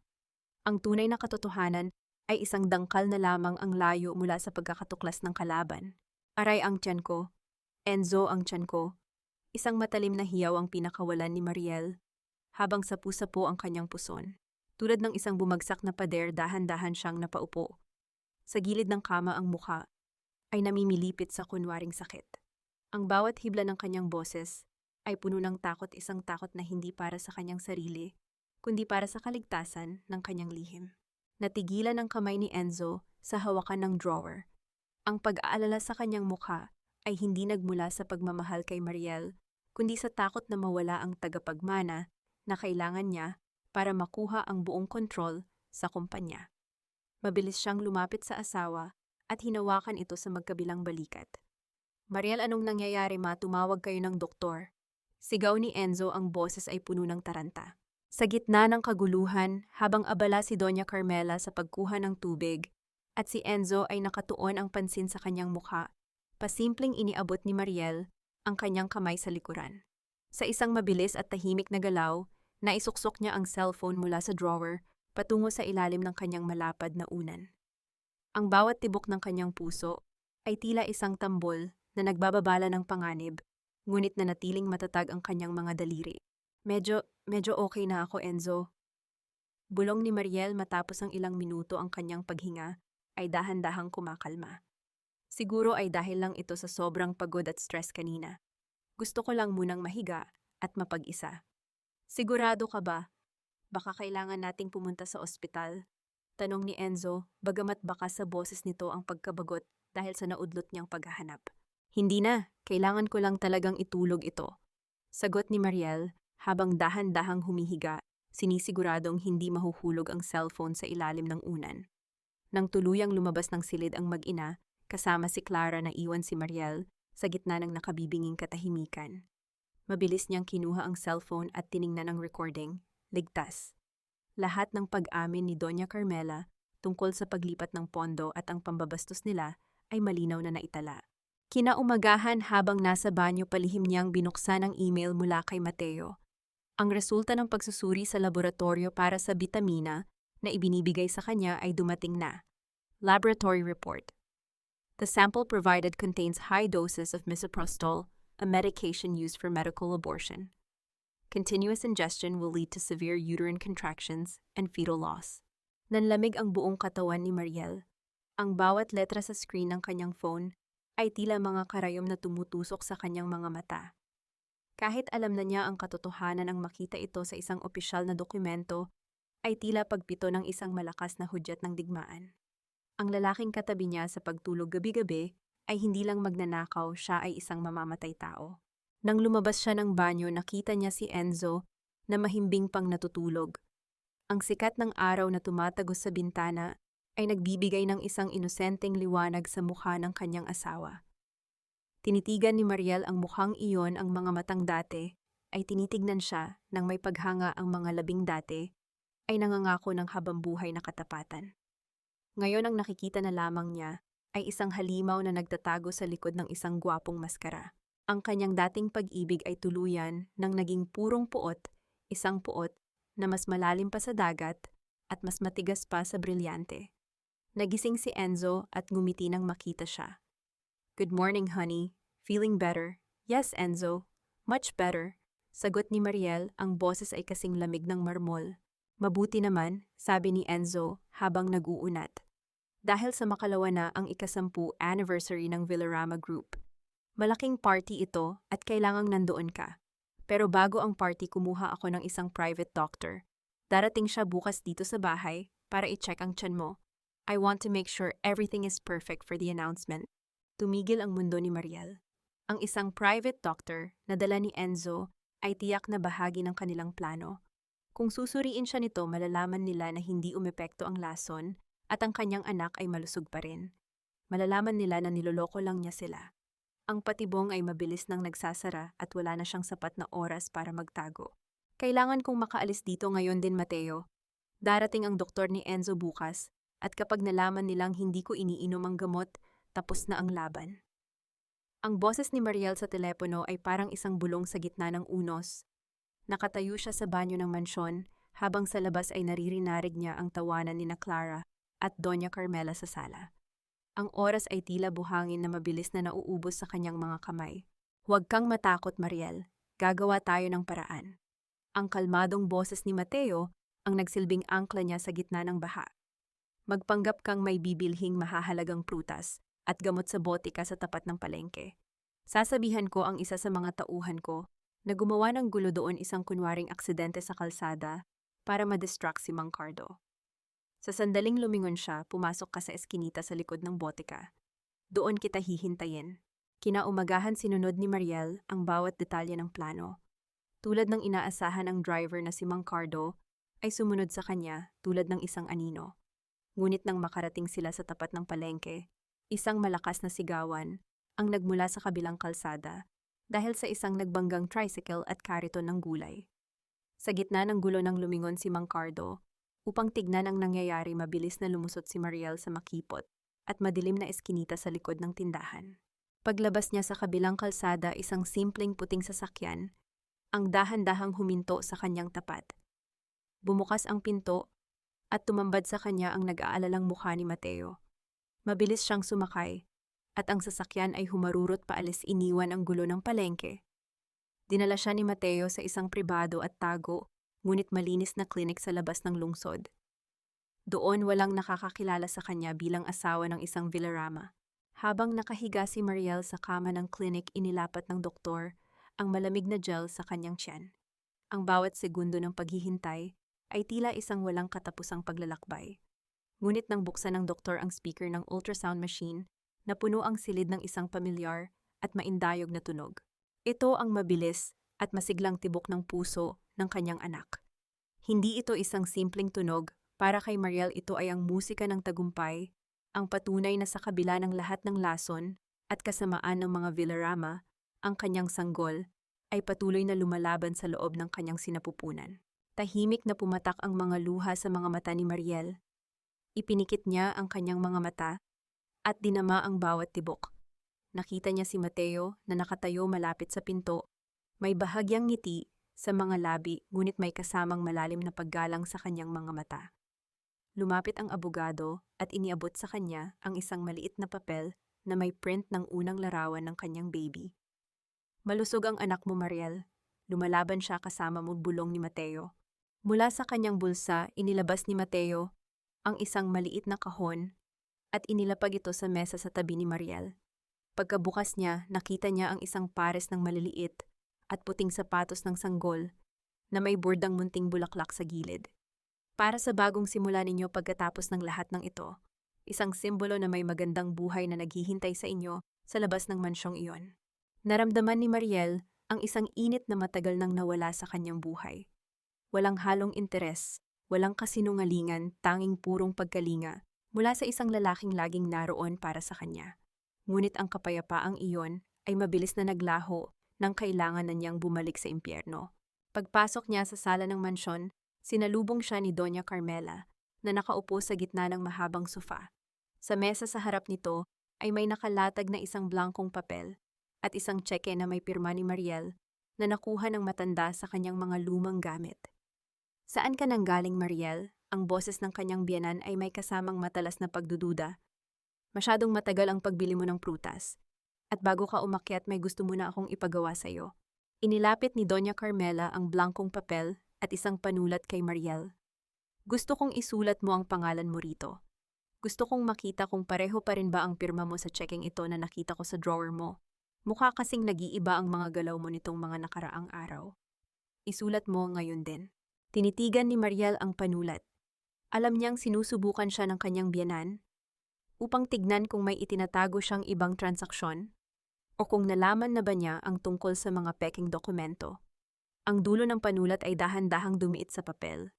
Ang tunay na katotohanan ay isang dangkal na lamang ang layo mula sa pagkakatuklas ng kalaban. Aray ang tiyan ko. Enzo ang tiyan ko. Isang matalim na hiyaw ang pinakawalan ni Mariel habang sapu-sapu ang kanyang puson. Tulad ng isang bumagsak na pader, dahan-dahan siyang napaupo. Sa gilid ng kama ang mukha ay namimilipit sa kunwaring sakit. Ang bawat hibla ng kanyang boses ay puno ng takot, isang takot na hindi para sa kanyang sarili, kundi para sa kaligtasan ng kanyang lihim. Natigilan ang kamay ni Enzo sa hawakan ng drawer. Ang pag-aalala sa kanyang mukha ay hindi nagmula sa pagmamahal kay Mariel, kundi sa takot na mawala ang tagapagmana na kailangan niya para makuha ang buong kontrol sa kumpanya. Mabilis siyang lumapit sa asawa at hinawakan ito sa magkabilang balikat. Mariel, anong nangyayari, ma? Tumawag kayo ng doktor. Sigaw ni Enzo, ang boses ay puno ng taranta. Sa gitna ng kaguluhan, habang abala si Doña Carmela sa pagkuha ng tubig at si Enzo ay nakatuon ang pansin sa kanyang mukha, pasimpleng iniabot ni Mariel ang kanyang kamay sa likuran. Sa isang mabilis at tahimik na galaw, naisuksok niya ang cellphone mula sa drawer patungo sa ilalim ng kanyang malapad na unan. Ang bawat tibok ng kanyang puso ay tila isang tambol na nagbababala ng panganib, ngunit nanatiling matatag ang kanyang mga daliri. Medyo okay na ako, Enzo. Bulong ni Mariel matapos ang ilang minuto. Ang kanyang paghinga ay dahan-dahang kumakalma. Siguro ay dahil lang ito sa sobrang pagod at stress kanina. Gusto ko lang munang mahiga at mapag-isa. Sigurado ka ba? Baka kailangan nating pumunta sa ospital. Tanong ni Enzo, bagamat baka sa boses nito ang pagkabagot dahil sa naudlot niyang paghahanap. Hindi na, kailangan ko lang talagang itulog ito. Sagot ni Mariel, habang dahan-dahang humihiga, sinisiguradong hindi mahuhulog ang cellphone sa ilalim ng unan. Nang tuluyang lumabas ng silid ang mag-ina, kasama si Clara na iwan si Mariel sa gitna ng nakabibinging katahimikan. Mabilis niyang kinuha ang cellphone at tiningnan ang recording. Ligtas. Lahat ng pag-amin ni Doña Carmela tungkol sa paglipat ng pondo at ang pambabastos nila ay malinaw na naitala. Kinaumagahan habang nasa banyo palihim niyang binuksan ang email mula kay Mateo. Ang resulta ng pagsusuri sa laboratorio para sa bitamina na ibinibigay sa kanya ay dumating na. Laboratory report. The sample provided contains high doses of misoprostol, a medication used for medical abortion. Continuous ingestion will lead to severe uterine contractions and fetal loss. Nanlamig ang buong katawan ni Mariel. Ang bawat letra sa screen ng kanyang phone ay tila mga karayom na tumutusok sa kanyang mga mata. Kahit alam na niya ang katotohanan ang makita ito sa isang opisyal na dokumento, ay tila pagpito ng isang malakas na hudyat ng digmaan. Ang lalaking katabi niya sa pagtulog gabi-gabi ay hindi lang magnanakaw, siya ay isang mamamatay tao. Nang lumabas siya ng banyo, nakita niya si Enzo na mahimbing pang natutulog. Ang sikat ng araw na tumatagos sa bintana ay nagbibigay ng isang inosenteng liwanag sa mukha ng kanyang asawa. Tinitigan ni Mariel ang mukhang iyon, ang mga matang dati, ay tinitignan siya nang may paghanga ang mga labing dati, ay nangangako ng habambuhay na katapatan. Ngayon ang nakikita na lamang niya ay isang halimaw na nagtatago sa likod ng isang gwapong maskara. Ang kanyang dating pag-ibig ay tuluyan nang naging purong puot, isang puot na mas malalim pa sa dagat at mas matigas pa sa brilyante. Nagising si Enzo at ngumiti nang makita siya. "Good morning, honey. Feeling better?" "Yes, Enzo. Much better." Sagot ni Mariel, ang boses ay kasing lamig ng marmol. "Mabuti naman," sabi ni Enzo habang nag-uunat. Dahil sa makalawa na ang ika-10 anniversary ng Villarama Group. Malaking party ito at kailangang nandoon ka. Pero bago ang party, kumuha ako ng isang private doctor. Darating siya bukas dito sa bahay para i-check ang tiyan mo. I want to make sure everything is perfect for the announcement. Tumigil ang mundo ni Mariel. Ang isang private doctor na dala ni Enzo ay tiyak na bahagi ng kanilang plano. Kung susuriin siya nito, malalaman nila na hindi umepekto ang lason at ang kanyang anak ay malusog pa rin. Malalaman nila na niloloko lang niya sila. Ang patibong ay mabilis nang nagsasara at wala na siyang sapat na oras para magtago. Kailangan kong makaalis dito ngayon din, Mateo. Darating ang doktor ni Enzo bukas at kapag nalaman nilang hindi ko iniinom ang gamot, tapos na ang laban. Ang boses ni Mariel sa telepono ay parang isang bulong sa gitna ng unos. Nakatayo siya sa banyo ng mansyon habang sa labas ay naririnig niya ang tawanan ni Clara at Doña Carmela sa sala. Ang oras ay tila buhangin na mabilis na nauubos sa kanyang mga kamay. "Huwag kang matakot, Mariel. Gagawa tayo ng paraan." Ang kalmadong boses ni Mateo ang nagsilbing angkla niya sa gitna ng baha. "Magpanggap kang may bibilhing mahahalagang prutas at gamot sa botika sa tapat ng palengke. Sasabihan ko ang isa sa mga tauhan ko na gumawa ng gulo doon, isang kunwaring aksidente sa kalsada para ma-distract si Mang Cardo." Sa sandaling lumingon siya, "Pumasok ka sa eskinita sa likod ng botika. Doon kita hihintayin." Kinaumagahan sinunod ni Mariel ang bawat detalye ng plano. Tulad ng inaasahan, ang driver na si Mang Cardo ay sumunod sa kanya tulad ng isang anino. Ngunit nang makarating sila sa tapat ng palengke, isang malakas na sigawan ang nagmula sa kabilang kalsada dahil sa isang nagbanggang tricycle at kariton ng gulay. Sa gitna ng gulo nang lumingon si Mang Cardo. Upang tignan ang nangyayari, mabilis na lumusot si Mariel sa makipot at madilim na eskinita sa likod ng tindahan. Paglabas niya sa kabilang kalsada, isang simpleng puting sasakyan ang dahan-dahang huminto sa kanyang tapat. Bumukas ang pinto at tumambad sa kanya ang nag-aalalang mukha ni Mateo. Mabilis siyang sumakay at ang sasakyan ay humarurot paalis, iniwan ang gulo ng palengke. Dinala siya ni Mateo sa isang pribado at tago, ngunit malinis na klinik sa labas ng lungsod. Doon walang nakakakilala sa kanya bilang asawa ng isang Villarama. Habang nakahiga si Mariel sa kama ng klinik, inilapat ng doktor ang malamig na gel sa kanyang tiyan. Ang bawat segundo ng paghihintay ay tila isang walang katapusang paglalakbay. Ngunit nang buksan ng doktor ang speaker ng ultrasound machine, napuno ang silid ng isang pamilyar at maindayog na tunog. Ito ang mabilis at masiglang tibok ng puso ng kanyang anak. Hindi ito isang simpleng tunog, para kay Mariel ito ay ang musika ng tagumpay, ang patunay na sa kabila ng lahat ng lason at kasamaan ng mga Villarama, ang kanyang sanggol ay patuloy na lumalaban sa loob ng kanyang sinapupunan. Tahimik na pumatak ang mga luha sa mga mata ni Mariel. Ipinikit niya ang kanyang mga mata at dinama ang bawat tibok. Nakita niya si Mateo na nakatayo malapit sa pinto. May bahagyang ngiti sa mga labi ngunit may kasamang malalim na paggalang sa kanyang mga mata. Lumapit ang abogado at iniabot sa kanya ang isang maliit na papel na may print ng unang larawan ng kanyang baby. Malusog ang anak mo, Mariel. Lumalaban siya kasama mo bulong ni Mateo. Mula sa kanyang bulsa, inilabas ni Mateo ang isang maliit na kahon at inilapag ito sa mesa sa tabi ni Mariel. Pagkabukas niya, nakita niya ang isang pares ng maliliit at puting sapatos ng sanggol na may bordang munting bulaklak sa gilid. Para sa bagong simula ninyo pagkatapos ng lahat ng ito, isang simbolo na may magandang buhay na naghihintay sa inyo sa labas ng mansyong iyon. Naramdaman ni Mariel ang isang init na matagal nang nawala sa kanyang buhay. Walang halong interes, walang kasinungalingan, tanging purong pagkalinga mula sa isang lalaking laging naroon para sa kanya. Ngunit ang kapayapaang iyon ay mabilis na naglaho nang kailangan na niyang bumalik sa impyerno. Pagpasok niya sa sala ng mansyon, sinalubong siya ni Doña Carmela na nakaupo sa gitna ng mahabang sofa. Sa mesa sa harap nito ay may nakalatag na isang blankong papel at isang tseke na may pirma ni Mariel na nakuha ng matanda sa kanyang mga lumang gamit. Saan ka nanggaling, Mariel? Ang boses ng kanyang biyanan ay may kasamang matalas na pagdududa. Masyadong matagal ang pagbili mo ng prutas. At bago ka umakyat may gusto mo na akong ipagawa sa iyo. Inilapit ni Doña Carmela ang blankong papel at isang panulat kay Mariel. Gusto kong isulat mo ang pangalan mo rito. Gusto kong makita kung pareho pa rin ba ang pirma mo sa checking ito na nakita ko sa drawer mo. Mukha kasing nag-iiba ang mga galaw mo nitong mga nakaraang araw. Isulat mo ngayon din. Tinitigan ni Mariel ang panulat. Alam niyang sinusubukan siya ng kanyang biyanan upang tignan kung may itinatago siyang ibang transaksyon o kung nalaman na ba niya ang tungkol sa mga peking dokumento. Ang dulo ng panulat ay dahan-dahang dumiit sa papel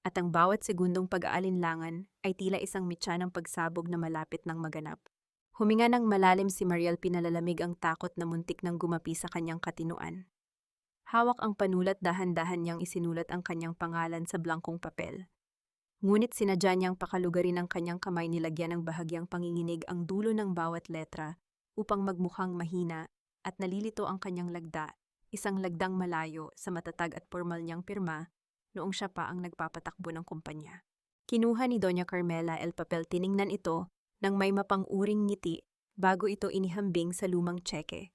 at ang bawat segundong pag-aalinlangan ay tila isang mitya ng pagsabog na malapit ng maganap. Huminga ng malalim si Mariel, pinalalamig ang takot na muntik nang gumapi sa kanyang katinuan. Hawak ang panulat, dahan-dahan niyang isinulat ang kanyang pangalan sa blankong papel. Ngunit sinadya niyang pakalugarin ang kanyang kamay, nilagyan ng bahagyang panginginig ang dulo ng bawat letra upang magmukhang mahina at nalilito ang kanyang lagda, isang lagdang malayo sa matatag at formal niyang pirma noong siya pa ang nagpapatakbo ng kumpanya. Kinuha ni Doña Carmela el papel, tiningnan ito nang may mapang-uring ngiti bago ito inihambing sa lumang tseke.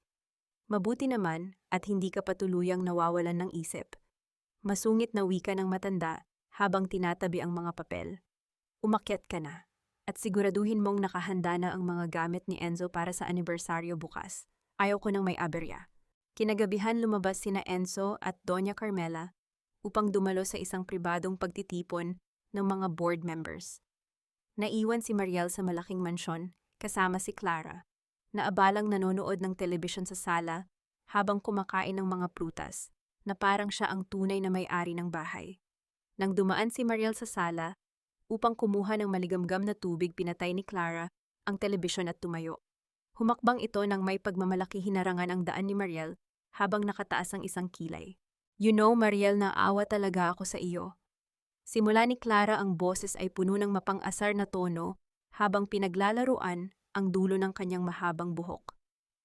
Mabuti naman at hindi ka patuluyang nawawalan ng isip. Masungit na wika ng matanda habang tinatabi ang mga papel. Umakyat ka na at siguraduhin mong nakahanda na ang mga gamit ni Enzo para sa anibersaryo bukas. Ayaw ko nang may aberya. Kinagabihan lumabas sina Enzo at Doña Carmela upang dumalo sa isang pribadong pagtitipon ng mga board members. Naiwan si Mariel sa malaking mansyon kasama si Clara, na abalang nanonood ng telebisyon sa sala habang kumakain ng mga prutas, na parang siya ang tunay na may-ari ng bahay. Nang dumaan si Mariel sa sala upang kumuha ng maligamgam na tubig, pinatay ni Clara ang telebisyon at tumayo. Humakbang ito nang may pagmamalaki hinarangan ang daan ni Mariel habang nakataas ang isang kilay. You know, Mariel, naawa talaga ako sa iyo. Simula ni Clara, ang boses ay puno ng mapang-asar na tono habang pinaglalaruan ang dulo ng kanyang mahabang buhok.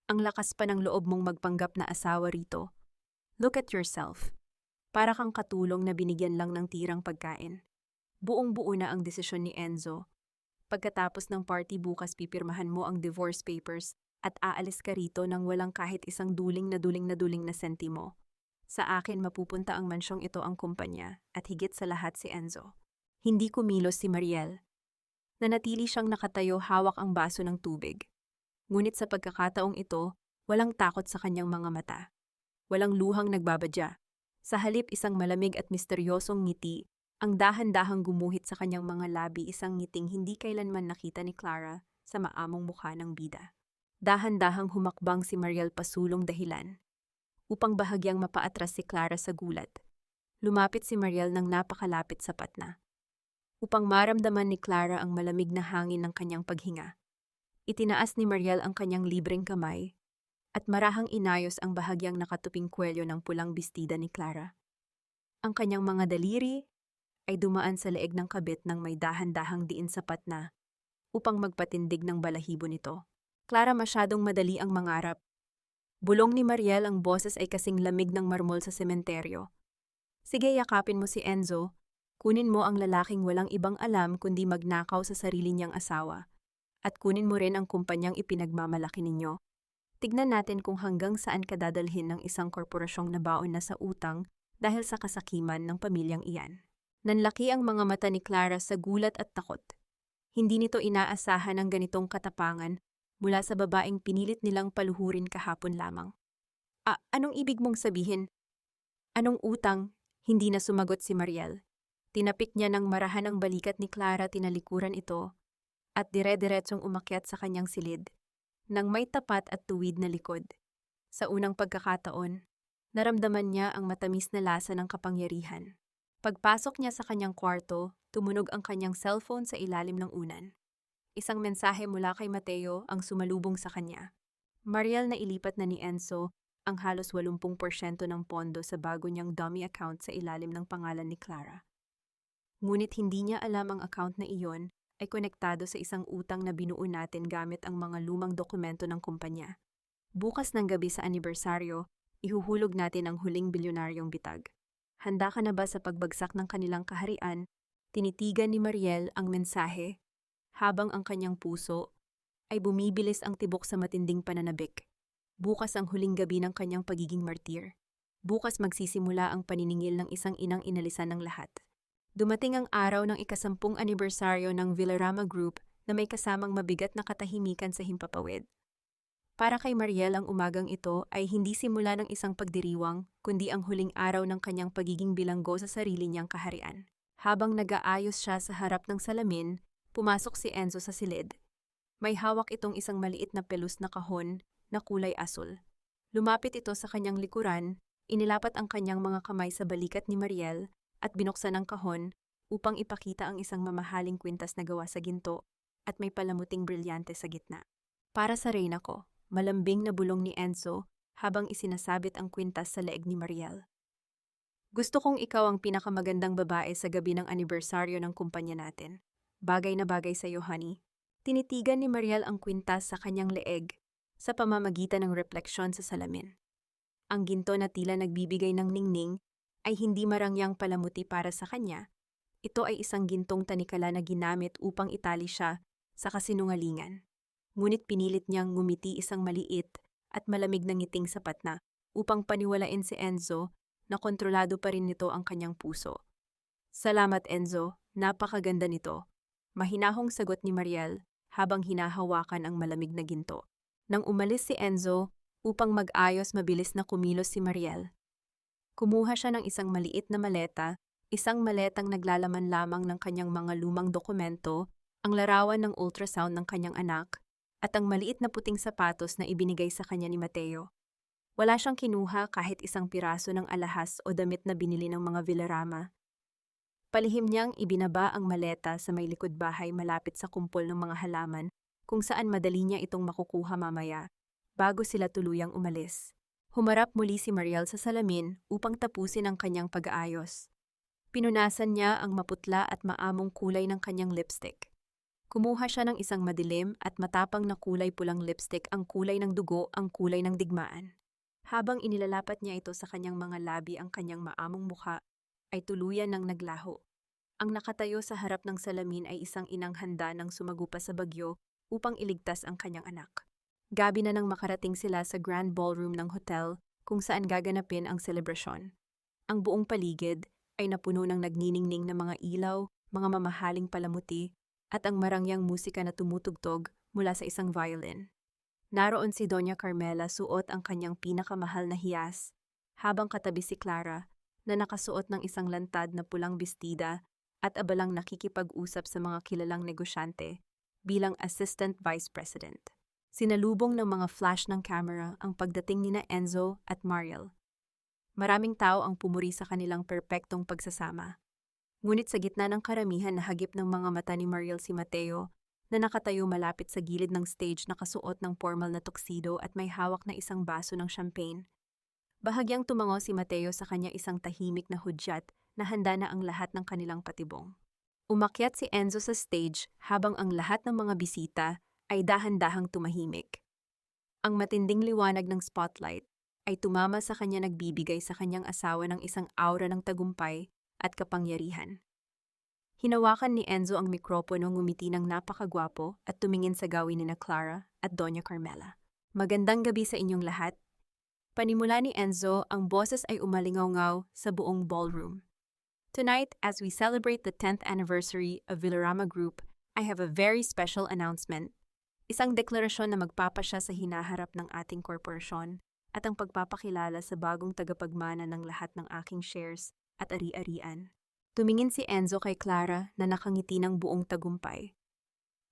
Ang lakas pa ng loob mong magpanggap na asawa rito. Look at yourself. Para kang katulong na binigyan lang ng tirang pagkain. Buong-buo na ang desisyon ni Enzo. Pagkatapos ng party bukas, pipirmahan mo ang divorce papers at aalis ka rito nang walang kahit isang duling na sentimo. Sa akin mapupunta ang mansyong ito, ang kumpanya, at higit sa lahat si Enzo. Hindi kumilos si Mariel. Nanatili siyang nakatayo, hawak ang baso ng tubig. Ngunit sa pagkakataong ito, walang takot sa kanyang mga mata. Walang luhang nagbabadya. Sa halip, isang malamig at misteryosong ngiti Ang dahan-dahang gumuhit sa kanyang mga labi, isang ngiting hindi kailanman nakita ni Clara sa maamong mukha ng bida. Dahan-dahang humakbang si Mariel pasulong dahilan upang bahagyang mapaatras si Clara sa gulat. Lumapit si Mariel ng napakalapit sapat na upang maramdaman ni Clara ang malamig na hangin ng kanyang paghinga. Itinaas ni Mariel ang kanyang libreng kamay at marahang inayos ang bahagyang nakatuping kwelyo ng pulang bestida ni Clara. Ang kanyang mga daliri ay dumaan sa leeg ng kabit ng may dahan-dahang diin sapat na upang magpatindig ng balahibo nito. Clara, masyadong madali ang mangarap. Bulong ni Mariel, ang boses ay kasing lamig ng marmol sa sementeryo. Sige, yakapin mo si Enzo. Kunin mo ang lalaking walang ibang alam kundi magnakaw sa sarili niyang asawa. At kunin mo rin ang kumpanyang ipinagmamalaki ninyo. Tignan natin kung hanggang saan ka dadalhin ng isang korporasyong nabaon na sa utang dahil sa kasakiman ng pamilyang iyan. Nanlaki ang mga mata ni Clara sa gulat at takot. Hindi nito inaasahan ang ganitong katapangan mula sa babaeng pinilit nilang paluhurin kahapon lamang. Anong ibig mong sabihin? Anong utang? Hindi na sumagot si Mariel. Tinapik niya ng marahan ang balikat ni Clara, tinalikuran ito, at dire-diretsong umakyat sa kanyang silid, nang may tapat at tuwid na likod. Sa unang pagkakataon, naramdaman niya ang matamis na lasa ng kapangyarihan. Pagpasok niya sa kanyang kwarto, tumunog ang kanyang cellphone sa ilalim ng unan. Isang mensahe mula kay Mateo ang sumalubong sa kanya. Mariel, na ilipat na ni Enzo ang halos 80% ng pondo sa bago niyang dummy account sa ilalim ng pangalan ni Clara. Ngunit hindi niya alam ang account na iyon ay konektado sa isang utang na binuo natin gamit ang mga lumang dokumento ng kumpanya. Bukas ng gabi sa anibersaryo, ihuhulog natin ang huling bilyonaryong bitag. Handa ka na ba sa pagbagsak ng kanilang kaharian? Tinitigan ni Mariel ang mensahe, habang ang kanyang puso ay bumibilis ang tibok sa matinding pananabik. Bukas ang huling gabi ng kanyang pagiging martir. Bukas magsisimula ang paniningil ng isang inang inalisan ng lahat. Dumating ang araw ng ika-10 anibersaryo ng Villarama Group na may kasamang mabigat na katahimikan sa himpapawid. Para kay Mariel, ang umagang ito ay hindi simula ng isang pagdiriwang, kundi ang huling araw ng kanyang pagiging bilanggo sa sarili niyang kaharian. Habang nag-aayos siya sa harap ng salamin, pumasok si Enzo sa silid. May hawak itong isang maliit na pelus na kahon na kulay asul. Lumapit ito sa kanyang likuran, inilapat ang kanyang mga kamay sa balikat ni Mariel at binuksan ang kahon upang ipakita ang isang mamahaling kwintas na gawa sa ginto at may palamuting brilyante sa gitna. Para sa reyna ko, malambing na bulong ni Enzo habang isinasabit ang kwintas sa leeg ni Mariel. Gusto kong ikaw ang pinakamagandang babae sa gabi ng anibersaryo ng kumpanya natin. Bagay na bagay sa iyo, honey. Tinitigan ni Mariel ang kwintas sa kanyang leeg sa pamamagitan ng refleksyon sa salamin. Ang ginto na tila nagbibigay ng ningning ay hindi marangyang palamuti para sa kanya. Ito ay isang gintong tanikala na ginamit upang itali siya sa kasinungalingan. Ngunit pinilit niyang ngumiti, isang maliit at malamig na ngiting sapat na upang paniwalain si Enzo na kontrolado pa rin nito ang kanyang puso. Salamat, Enzo, napakaganda nito. Mahinahong sagot ni Mariel habang hinahawakan ang malamig na ginto. Nang umalis si Enzo upang mag-ayos, mabilis na kumilos si Mariel. Kumuha siya ng isang maliit na maleta, isang maletang naglalaman lamang ng kanyang mga lumang dokumento, ang larawan ng ultrasound ng kanyang anak, at ang maliit na puting sapatos na ibinigay sa kanya ni Mateo. Wala siyang kinuha kahit isang piraso ng alahas o damit na binili ng mga Villarama. Palihim niyang ibinaba ang maleta sa may likod bahay malapit sa kumpol ng mga halaman kung saan madali niya itong makukuha mamaya bago sila tuluyang umalis. Humarap muli si Mariel sa salamin upang tapusin ang kanyang pag-aayos. Pinunasan niya ang maputla at maamong kulay ng kanyang lipstick. Kumuha siya ng isang madilim at matapang na kulay pulang lipstick, ang kulay ng dugo, ang kulay ng digmaan. Habang inilalapat niya ito sa kanyang mga labi, ang kanyang maamong mukha ay tuluyan ng naglaho. Ang nakatayo sa harap ng salamin ay isang inang handa ng sumagupa sa bagyo upang iligtas ang kanyang anak. Gabi na nang makarating sila sa grand ballroom ng hotel kung saan gaganapin ang selebrasyon. Ang buong paligid ay napuno ng nagniningning na mga ilaw, mga mamahaling palamuti, at ang marangyang musika na tumutugtog mula sa isang violin. Naroon si Doña Carmela, suot ang kanyang pinakamahal na hiyas, habang katabi si Clara na nakasuot ng isang lantad na pulang bestida at abalang nakikipag-usap sa mga kilalang negosyante bilang Assistant Vice President. Sinalubong ng mga flash ng camera ang pagdating nina Enzo at Mariel. Maraming tao ang pumuri sa kanilang perpektong pagsasama. Ngunit sa gitna ng karamihan na hagip ng mga mata ni Mariel si Mateo na nakatayo malapit sa gilid ng stage nakasuot ng formal na tuxedo at may hawak na isang baso ng champagne. Bahagyang tumango si Mateo sa kanya isang tahimik na hudyat na handa na ang lahat ng kanilang patibong. Umakyat si Enzo sa stage habang ang lahat ng mga bisita ay dahan-dahang tumahimik. Ang matinding liwanag ng spotlight ay tumama sa kanya nagbibigay sa kanyang asawa ng isang aura ng tagumpay at kapangyarihan. Hinawakan ni Enzo ang mikropono ngumiti ng napakagwapo at tumingin sa gawin ni Clara at Doña Carmela. Magandang gabi sa inyong lahat. Panimula ni Enzo, ang boses ay umalingaw-ngaw sa buong ballroom. Tonight, as we celebrate the 10th anniversary of Villarama Group, I have a very special announcement. Isang deklarasyon na magpapasya sa hinaharap ng ating korporasyon at ang pagpapakilala sa bagong tagapagmana ng lahat ng aking shares at ari-arian. Tumingin si Enzo kay Clara na nakangiti ng buong tagumpay.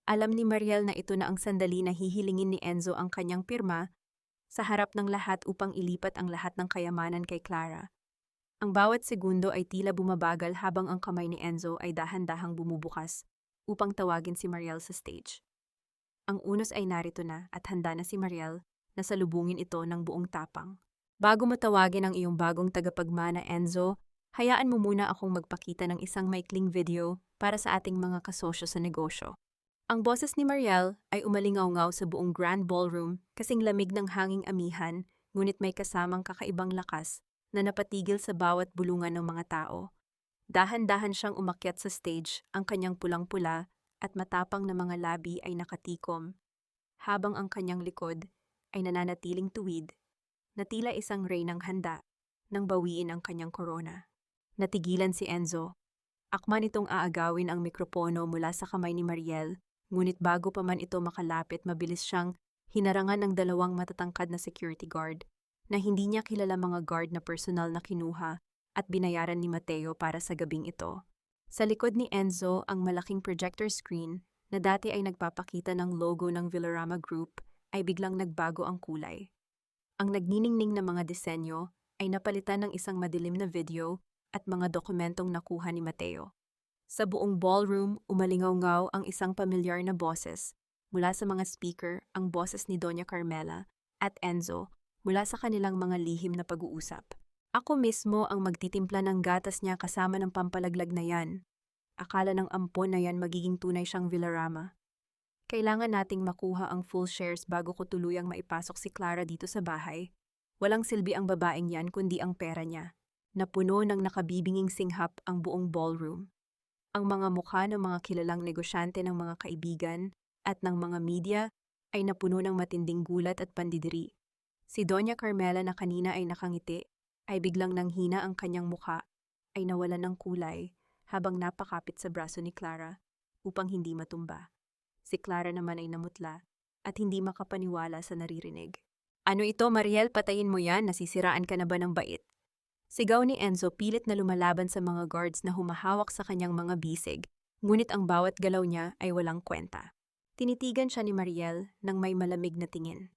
Alam ni Mariel na ito na ang sandali na hihilingin ni Enzo ang kanyang pirma sa harap ng lahat upang ilipat ang lahat ng kayamanan kay Clara. Ang bawat segundo ay tila bumabagal habang ang kamay ni Enzo ay dahan-dahang bumubukas upang tawagin si Mariel sa stage. Ang unos ay narito na at handa na si Mariel na salubungin ito ng buong tapang. Bago mo tawagin ang iyong bagong tagapagmana, Enzo, hayaan mo muna akong magpakita ng isang maikling video para sa ating mga kasosyo sa negosyo. Ang boses ni Mariel ay umalingaw-ngaw sa buong grand ballroom kasing lamig ng hanging amihan, ngunit may kasamang kakaibang lakas na napatigil sa bawat bulungan ng mga tao. Dahan-dahan siyang umakyat sa stage, ang kanyang pulang-pula at matapang na mga labi ay nakatikom, habang ang kanyang likod ay nananatiling tuwid, na tila isang reynang handa nang bawiin ang kanyang korona. Natigilan si Enzo. Akma nitong aagawin ang mikropono mula sa kamay ni Mariel, ngunit bago pa man ito makalapit, mabilis siyang hinarangan ng dalawang matatangkad na security guard na hindi niya kilala mga guard na personal na kinuha at binayaran ni Mateo para sa gabing ito. Sa likod ni Enzo, ang malaking projector screen na dati ay nagpapakita ng logo ng Villarama Group ay biglang nagbago ang kulay. Ang nagniningning na mga disenyo ay napalitan ng isang madilim na video at mga dokumentong nakuha ni Mateo. Sa buong ballroom, umalingaw-ngaw ang isang pamilyar na boses. Mula sa mga speaker, ang boses ni Doña Carmela at Enzo mula sa kanilang mga lihim na pag-uusap. Ako mismo ang magtitimpla ng gatas niya kasama ng pampalaglag na yan. Akala ng ampon na yan magiging tunay siyang Villarama. Kailangan nating makuha ang full shares bago ko tuluyang maipasok si Clara dito sa bahay. Walang silbi ang babaeng yan kundi ang pera niya. Napuno ng nakabibinging singhap ang buong ballroom. Ang mga mukha ng mga kilalang negosyante ng mga kaibigan at ng mga media ay napuno ng matinding gulat at pandidiri. Si Doña Carmela na kanina ay nakangiti, ay biglang nanghina ang kanyang mukha, ay nawalan ng kulay habang napakapit sa braso ni Clara upang hindi matumba. Si Clara naman ay namutla at hindi makapaniwala sa naririnig. Ano ito, Mariel? Patayin mo yan, nasisiraan ka na ba ng bait? Sigaw ni Enzo pilit na lumalaban sa mga guards na humahawak sa kanyang mga bisig, ngunit ang bawat galaw niya ay walang kwenta. Tinitigan siya ni Mariel nang may malamig na tingin.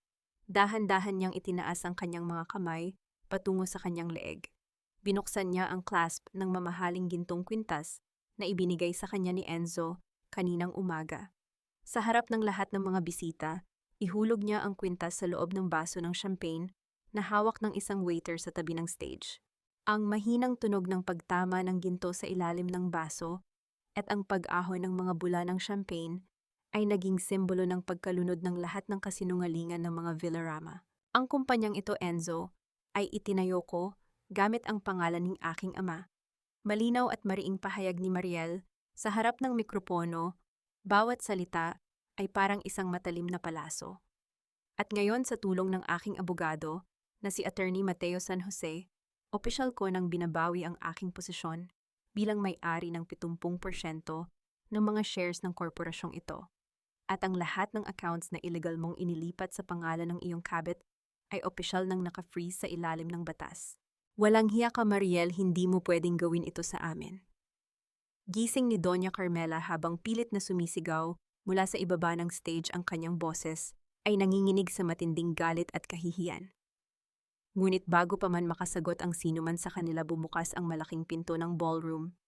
Dahan-dahan niyang itinaas ang kanyang mga kamay patungo sa kanyang leeg. Binuksan niya ang clasp ng mamahaling gintong kwintas na ibinigay sa kanya ni Enzo kaninang umaga. Sa harap ng lahat ng mga bisita, ihulog niya ang kwintas sa loob ng baso ng champagne na hawak ng isang waiter sa tabi ng stage. Ang mahinang tunog ng pagtama ng ginto sa ilalim ng baso at ang pag-ahon ng mga bula ng champagne ay naging simbolo ng pagkalunod ng lahat ng kasinungalingan ng mga Villarama. Ang kumpanyang ito, Enzo, ay itinayo ko gamit ang pangalan ng aking ama. Malinaw at mariing pahayag ni Mariel, sa harap ng mikropono, bawat salita ay parang isang matalim na palaso. At ngayon sa tulong ng aking abogado, na si Attorney Mateo San Jose, opisyal ko nang binabawi ang aking posisyon bilang may-ari ng 70% ng mga shares ng korporasyong ito. At ang lahat ng accounts na illegal mong inilipat sa pangalan ng iyong kabit ay opisyal nang naka-freeze sa ilalim ng batas. Walang hiya ka, Mariel, hindi mo pwedeng gawin ito sa amin. Gising ni Doña Carmela habang pilit na sumisigaw mula sa ibaba ng stage ang kanyang boses ay nanginginig sa matinding galit at kahihiyan. Ngunit bago pa man makasagot ang sinuman sa kanila, bumukas ang malaking pinto ng ballroom.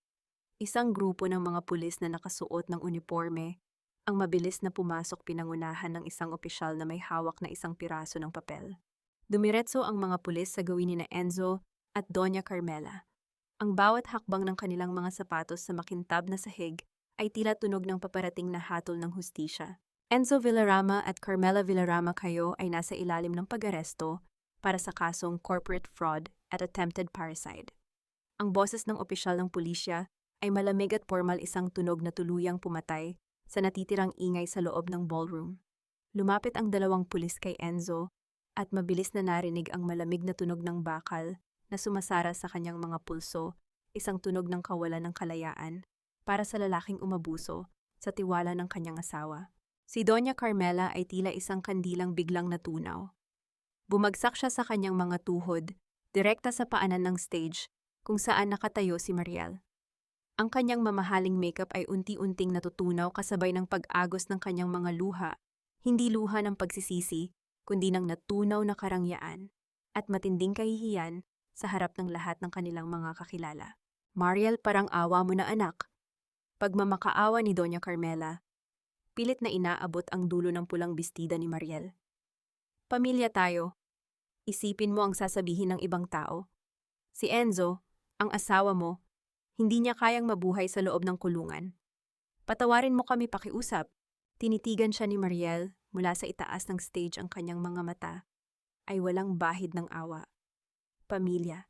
Isang grupo ng mga pulis na nakasuot ng uniforme ang mabilis na pumasok, pinangunahan ng isang opisyal na may hawak na isang piraso ng papel. Dumiretso ang mga pulis sa gawin ni Enzo at Doña Carmela. Ang bawat hakbang ng kanilang mga sapatos sa makintab na sahig ay tila tunog ng paparating na hatol ng hustisya. Enzo Villarama at Carmela Villarama kayo ay nasa ilalim ng pag-aresto para sa kasong corporate fraud at attempted parricide. Ang boses ng opisyal ng pulisya ay malamig at formal, isang tunog na tuluyang pumatay sa natitirang ingay sa loob ng ballroom. Lumapit ang dalawang pulis kay Enzo at mabilis na narinig ang malamig na tunog ng bakal na sumasara sa kanyang mga pulso, isang tunog ng kawalan ng kalayaan para sa lalaking umabuso sa tiwala ng kanyang asawa. Si Doña Carmela ay tila isang kandilang biglang natunaw. Bumagsak siya sa kanyang mga tuhod, direkta sa paanan ng stage kung saan nakatayo si Mariel. Ang kanyang mamahaling makeup ay unti-unting natutunaw kasabay ng pag-agos ng kanyang mga luha, hindi luha ng pagsisisi, kundi ng natunaw na karangyaan at matinding kahihiyan sa harap ng lahat ng kanilang mga kakilala. Mariel, parang awa mo na, anak. Pagmamakaawa ni Doña Carmela, pilit na inaabot ang dulo ng pulang bestida ni Mariel. Pamilya tayo. Isipin mo ang sasabihin ng ibang tao. Si Enzo, ang asawa mo, hindi niya kayang mabuhay sa loob ng kulungan. Patawarin mo kami, pakiusap. Tinitigan siya ni Mariel mula sa itaas ng stage, ang kanyang mga mata ay walang bahid ng awa. Pamilya,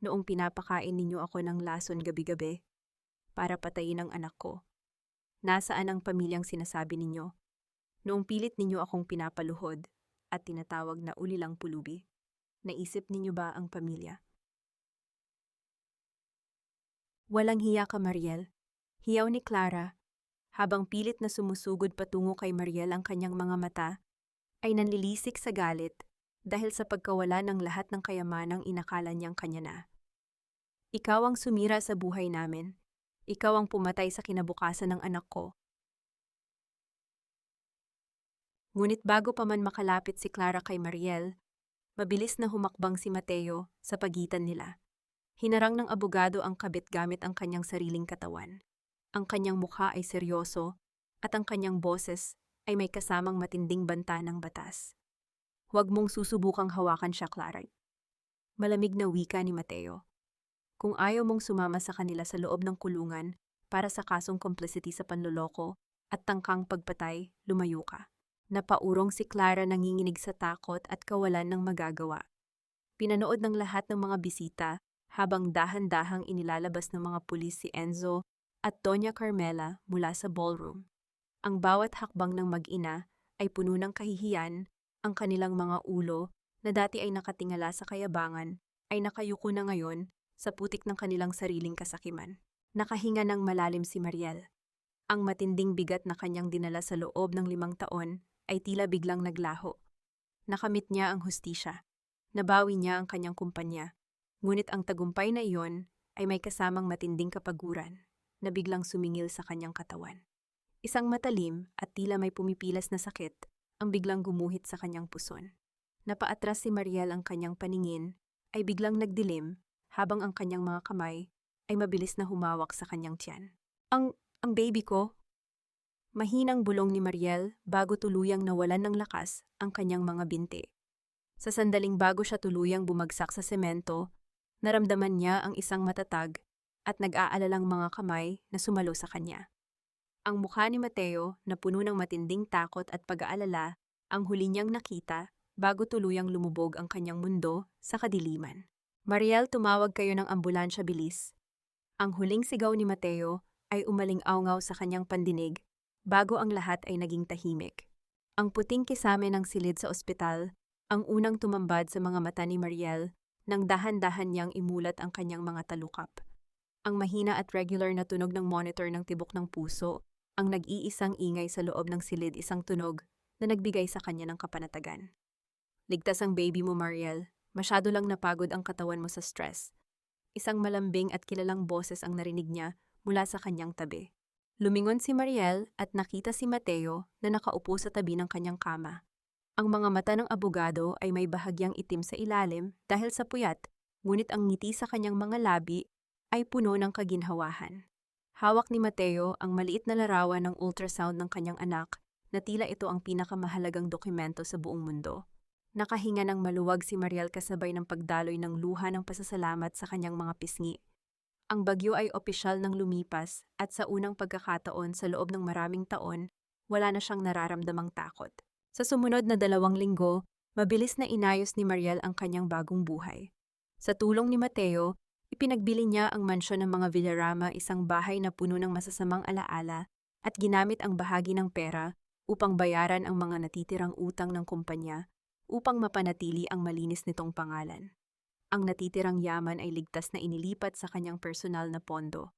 noong pinapakain ninyo ako ng lason gabi-gabi para patayin ang anak ko, nasaan ang pamilyang sinasabi ninyo? Noong pilit ninyo akong pinapaluhod at tinatawag na ulilang pulubi, naisip ninyo ba ang pamilya? Walang hiya ka, Mariel. Hiyaw ni Clara, habang pilit na sumusugod patungo kay Mariel ang kanyang mga mata, ay nanlilisik sa galit dahil sa pagkawala ng lahat ng kayamanang inakala niyang kanya na. Ikaw ang sumira sa buhay namin. Ikaw ang pumatay sa kinabukasan ng anak ko. Ngunit bago pa man makalapit si Clara kay Mariel, mabilis na humakbang si Mateo sa pagitan nila. Hinarang ng abogado ang kabit gamit ang kanyang sariling katawan. Ang kanyang mukha ay seryoso at ang kanyang boses ay may kasamang matinding banta ng batas. Huwag mong susubukang hawakan siya, Clara. Malamig na wika ni Mateo. Kung ayaw mong sumama sa kanila sa loob ng kulungan para sa kasong complicity sa panloloko at tangkang pagpatay, lumayo ka. Napaurong si Clara, nanginginig sa takot at kawalan ng magagawa. Pinanood ng lahat ng mga bisita habang dahan-dahang inilalabas ng mga pulis si Enzo at Doña Carmela mula sa ballroom. Ang bawat hakbang ng mag-ina ay puno ng kahihiyan. Ang kanilang mga ulo na dati ay nakatingala sa kayabangan ay nakayuko na ngayon sa putik ng kanilang sariling kasakiman. Nakahinga ng malalim si Mariel. Ang matinding bigat na kanyang dinala sa loob ng 5 taon ay tila biglang naglaho. Nakamit niya ang hustisya. Nabawi niya ang kanyang kumpanya. Ngunit ang tagumpay na iyon ay may kasamang matinding kapaguran na biglang sumingil sa kanyang katawan. Isang matalim at tila may pumipilas na sakit ang biglang gumuhit sa kanyang puson. Napaatras si Mariel, ang kanyang paningin ay biglang nagdilim habang ang kanyang mga kamay ay mabilis na humawak sa kanyang tiyan. Ang baby ko? Mahinang bulong ni Mariel bago tuluyang nawalan ng lakas ang kanyang mga binti. Sa sandaling bago siya tuluyang bumagsak sa semento, naramdaman niya ang isang matatag at nag-aalalang mga kamay na sumalo sa kanya. Ang mukha ni Mateo na puno ng matinding takot at pag-aalala ang huli niyang nakita bago tuluyang lumubog ang kanyang mundo sa kadiliman. Mariel, tumawag kayo ng ambulansya, bilis. Ang huling sigaw ni Mateo ay umaling-awngaw sa kanyang pandinig bago ang lahat ay naging tahimik. Ang puting kisame ng silid sa ospital ang unang tumambad sa mga mata ni Mariel nang dahan-dahan niyang imulat ang kanyang mga talukap. Ang mahina at regular na tunog ng monitor ng tibok ng puso ang nag-iisang ingay sa loob ng silid, isang tunog na nagbigay sa kanya ng kapanatagan. Ligtas ang baby mo, Mariel. Masyado lang napagod ang katawan mo sa stress. Isang malambing at kilalang boses ang narinig niya mula sa kanyang tabi. Lumingon si Mariel at nakita si Mateo na nakaupo sa tabi ng kanyang kama. Ang mga mata ng abogado ay may bahagyang itim sa ilalim dahil sa puyat, ngunit ang ngiti sa kanyang mga labi ay puno ng kaginhawahan. Hawak ni Mateo ang maliit na larawan ng ultrasound ng kanyang anak na tila ito ang pinakamahalagang dokumento sa buong mundo. Nakahinga ng maluwag si Mariel kasabay ng pagdaloy ng luha ng pasasalamat sa kanyang mga pisngi. Ang bagyo ay opisyal ng lumipas at sa unang pagkakataon sa loob ng maraming taon, wala na siyang nararamdamang takot. Sa sumunod na 2 linggo, mabilis na inayos ni Mariel ang kanyang bagong buhay. Sa tulong ni Mateo, ipinagbili niya ang mansyon ng mga Villarama, isang bahay na puno ng masasamang alaala, at ginamit ang bahagi ng pera upang bayaran ang mga natitirang utang ng kumpanya upang mapanatili ang malinis nitong pangalan. Ang natitirang yaman ay ligtas na inilipat sa kanyang personal na pondo.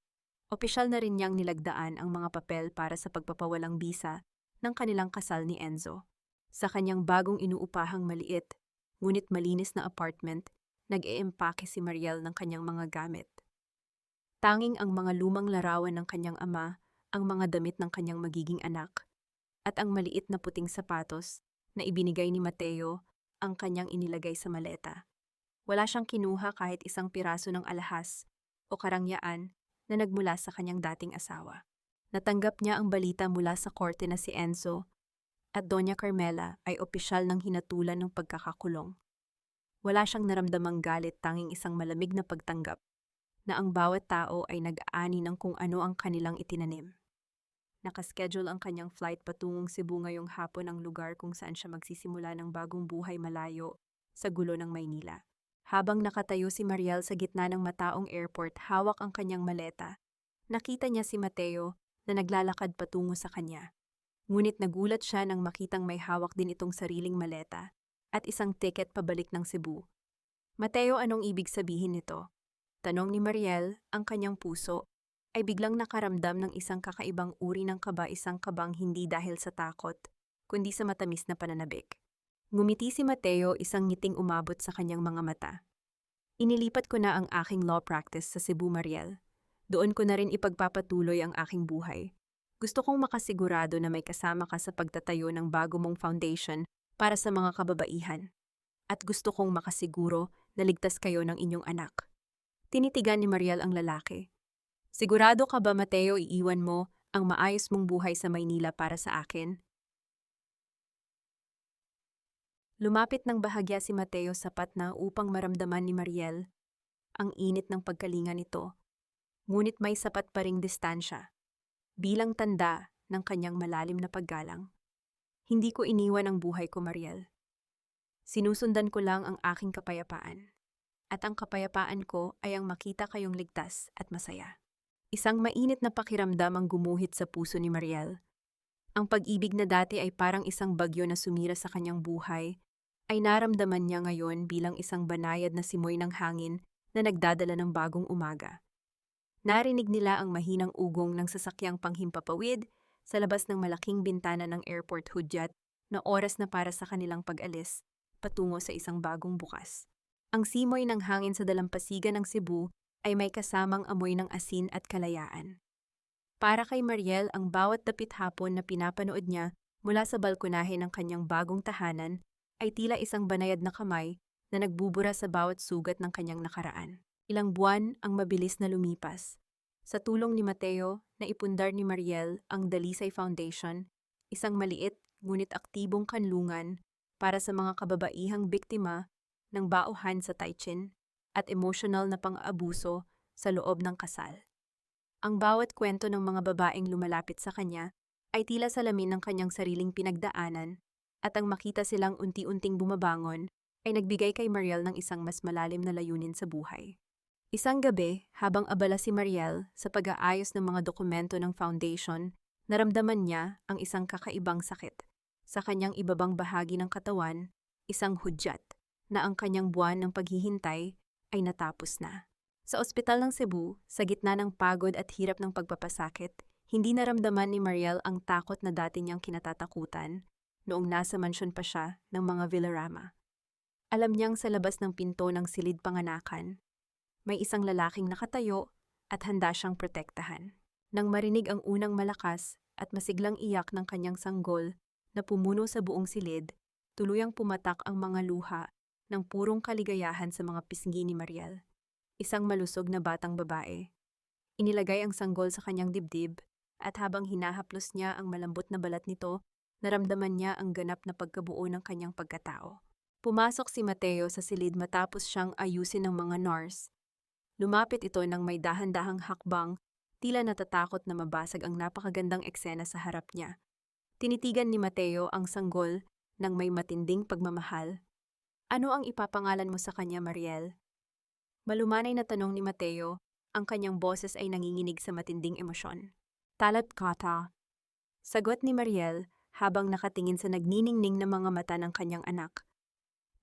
Opisyal na rin niyang nilagdaan ang mga papel para sa pagpapawalang bisa ng kanilang kasal ni Enzo. Sa kanyang bagong inuupahang maliit, ngunit malinis na apartment, nag-eempake si Mariel ng kanyang mga gamit. Tanging ang mga lumang larawan ng kanyang ama, ang mga damit ng kanyang magiging anak, at ang maliit na puting sapatos na ibinigay ni Mateo ang kanyang inilagay sa maleta. Wala siyang kinuha kahit isang piraso ng alahas o karangyaan na nagmula sa kanyang dating asawa. Natanggap niya ang balita mula sa korte na si Enzo at Doña Carmela ay opisyal ng hinatulan ng pagkakakulong. Wala siyang naramdamang galit, tanging isang malamig na pagtanggap na ang bawat tao ay nag-aani ng kung ano ang kanilang itinanim. Nakaschedule ang kanyang flight patungong Cebu ngayong hapon, ang lugar kung saan siya magsisimula ng bagong buhay malayo sa gulo ng Maynila. Habang nakatayo si Mariel sa gitna ng mataong airport, hawak ang kanyang maleta, nakita niya si Mateo na naglalakad patungo sa kanya. Ngunit nagulat siya nang makitang may hawak din itong sariling maleta at isang ticket pabalik ng Cebu. Mateo, anong ibig sabihin nito? Tanong ni Mariel. Ang kanyang puso ay biglang nakaramdam ng isang kakaibang uri ng kaba, isang kabang hindi dahil sa takot, kundi sa matamis na pananabik. Ngumiti si Mateo, isang ngiting umabot sa kanyang mga mata. Inilipat ko na ang aking law practice sa Cebu, Mariel. Doon ko na rin ipagpapatuloy ang aking buhay. Gusto kong makasigurado na may kasama ka sa pagtatayo ng bago mong foundation para sa mga kababaihan. At gusto kong makasiguro na ligtas kayo ng inyong anak. Tinitigan ni Mariel ang lalaki. Sigurado ka ba, Mateo, iiwan mo ang maayos mong buhay sa Maynila para sa akin? Lumapit ng bahagya si Mateo, sapat na upang maramdaman ni Mariel ang init ng pagkalinga nito. Ngunit may sapat pa ring distansya, bilang tanda ng kanyang malalim na paggalang. Hindi ko iniwan ang buhay ko, Mariel. Sinusundan ko lang ang aking kapayapaan. At ang kapayapaan ko ay ang makita kayong ligtas at masaya. Isang mainit na pakiramdam ang gumuhit sa puso ni Mariel. Ang pag-ibig na dati ay parang isang bagyo na sumira sa kanyang buhay, ay naramdaman niya ngayon bilang isang banayad na simoy ng hangin na nagdadala ng bagong umaga. Narinig nila ang mahinang ugong ng sasakyang panghimpapawid sa labas ng malaking bintana ng airport hudyat na oras na para sa kanilang pag-alis patungo sa isang bagong bukas. Ang simoy ng hangin sa dalampasigan ng Cebu ay may kasamang amoy ng asin at kalayaan. Para kay Mariel, ang bawat dapit hapon na pinapanood niya mula sa balkonahe ng kanyang bagong tahanan ay tila isang banayad na kamay na nagbubura sa bawat sugat ng kanyang nakaraan. Ilang buwan ang mabilis na lumipas. Sa tulong ni Mateo, naipundar ni Mariel ang Dalisay Foundation, isang maliit ngunit aktibong kanlungan para sa mga kababaihang biktima ng bauhan sa taichin at emosyonal na pang-aabuso sa loob ng kasal. Ang bawat kwento ng mga babaeng lumalapit sa kanya ay tila salamin ng kanyang sariling pinagdaanan, at ang makita silang unti-unting bumabangon ay nagbigay kay Mariel ng isang mas malalim na layunin sa buhay. Isang gabi, habang abala si Mariel sa pag-aayos ng mga dokumento ng foundation, naramdaman niya ang isang kakaibang sakit. Sa kanyang ibabang bahagi ng katawan, isang hudyat na ang kanyang buwan ng paghihintay ay natapos na. Sa ospital ng Cebu, sa gitna ng pagod at hirap ng pagpapasakit, hindi naramdaman ni Mariel ang takot na dati niyang kinatatakutan noong nasa mansyon pa siya ng mga Villarama. Alam niyang sa labas ng pinto ng silid panganakan, may isang lalaking nakatayo at handa siyang protektahan. Nang marinig ang unang malakas at masiglang iyak ng kanyang sanggol na pumuno sa buong silid, tuluyang pumatak ang mga luha ng purong kaligayahan sa mga pisngi ni Mariel, isang malusog na batang babae. Inilagay ang sanggol sa kanyang dibdib at habang hinahaplos niya ang malambot na balat nito, naramdaman niya ang ganap na pagkabuo ng kanyang pagkatao. Pumasok si Mateo sa silid matapos siyang ayusin ng mga nurse. Lumapit ito ng may dahan-dahang hakbang, tila natatakot na mabasag ang napakagandang eksena sa harap niya. Tinitigan ni Mateo ang sanggol ng may matinding pagmamahal. Ano ang ipapangalan mo sa kanya, Mariel? Malumanay na tanong ni Mateo, ang kanyang boses ay nanginginig sa matinding emosyon. Talat kata. Sagot ni Mariel habang nakatingin sa nagniningning na mga mata ng kanyang anak.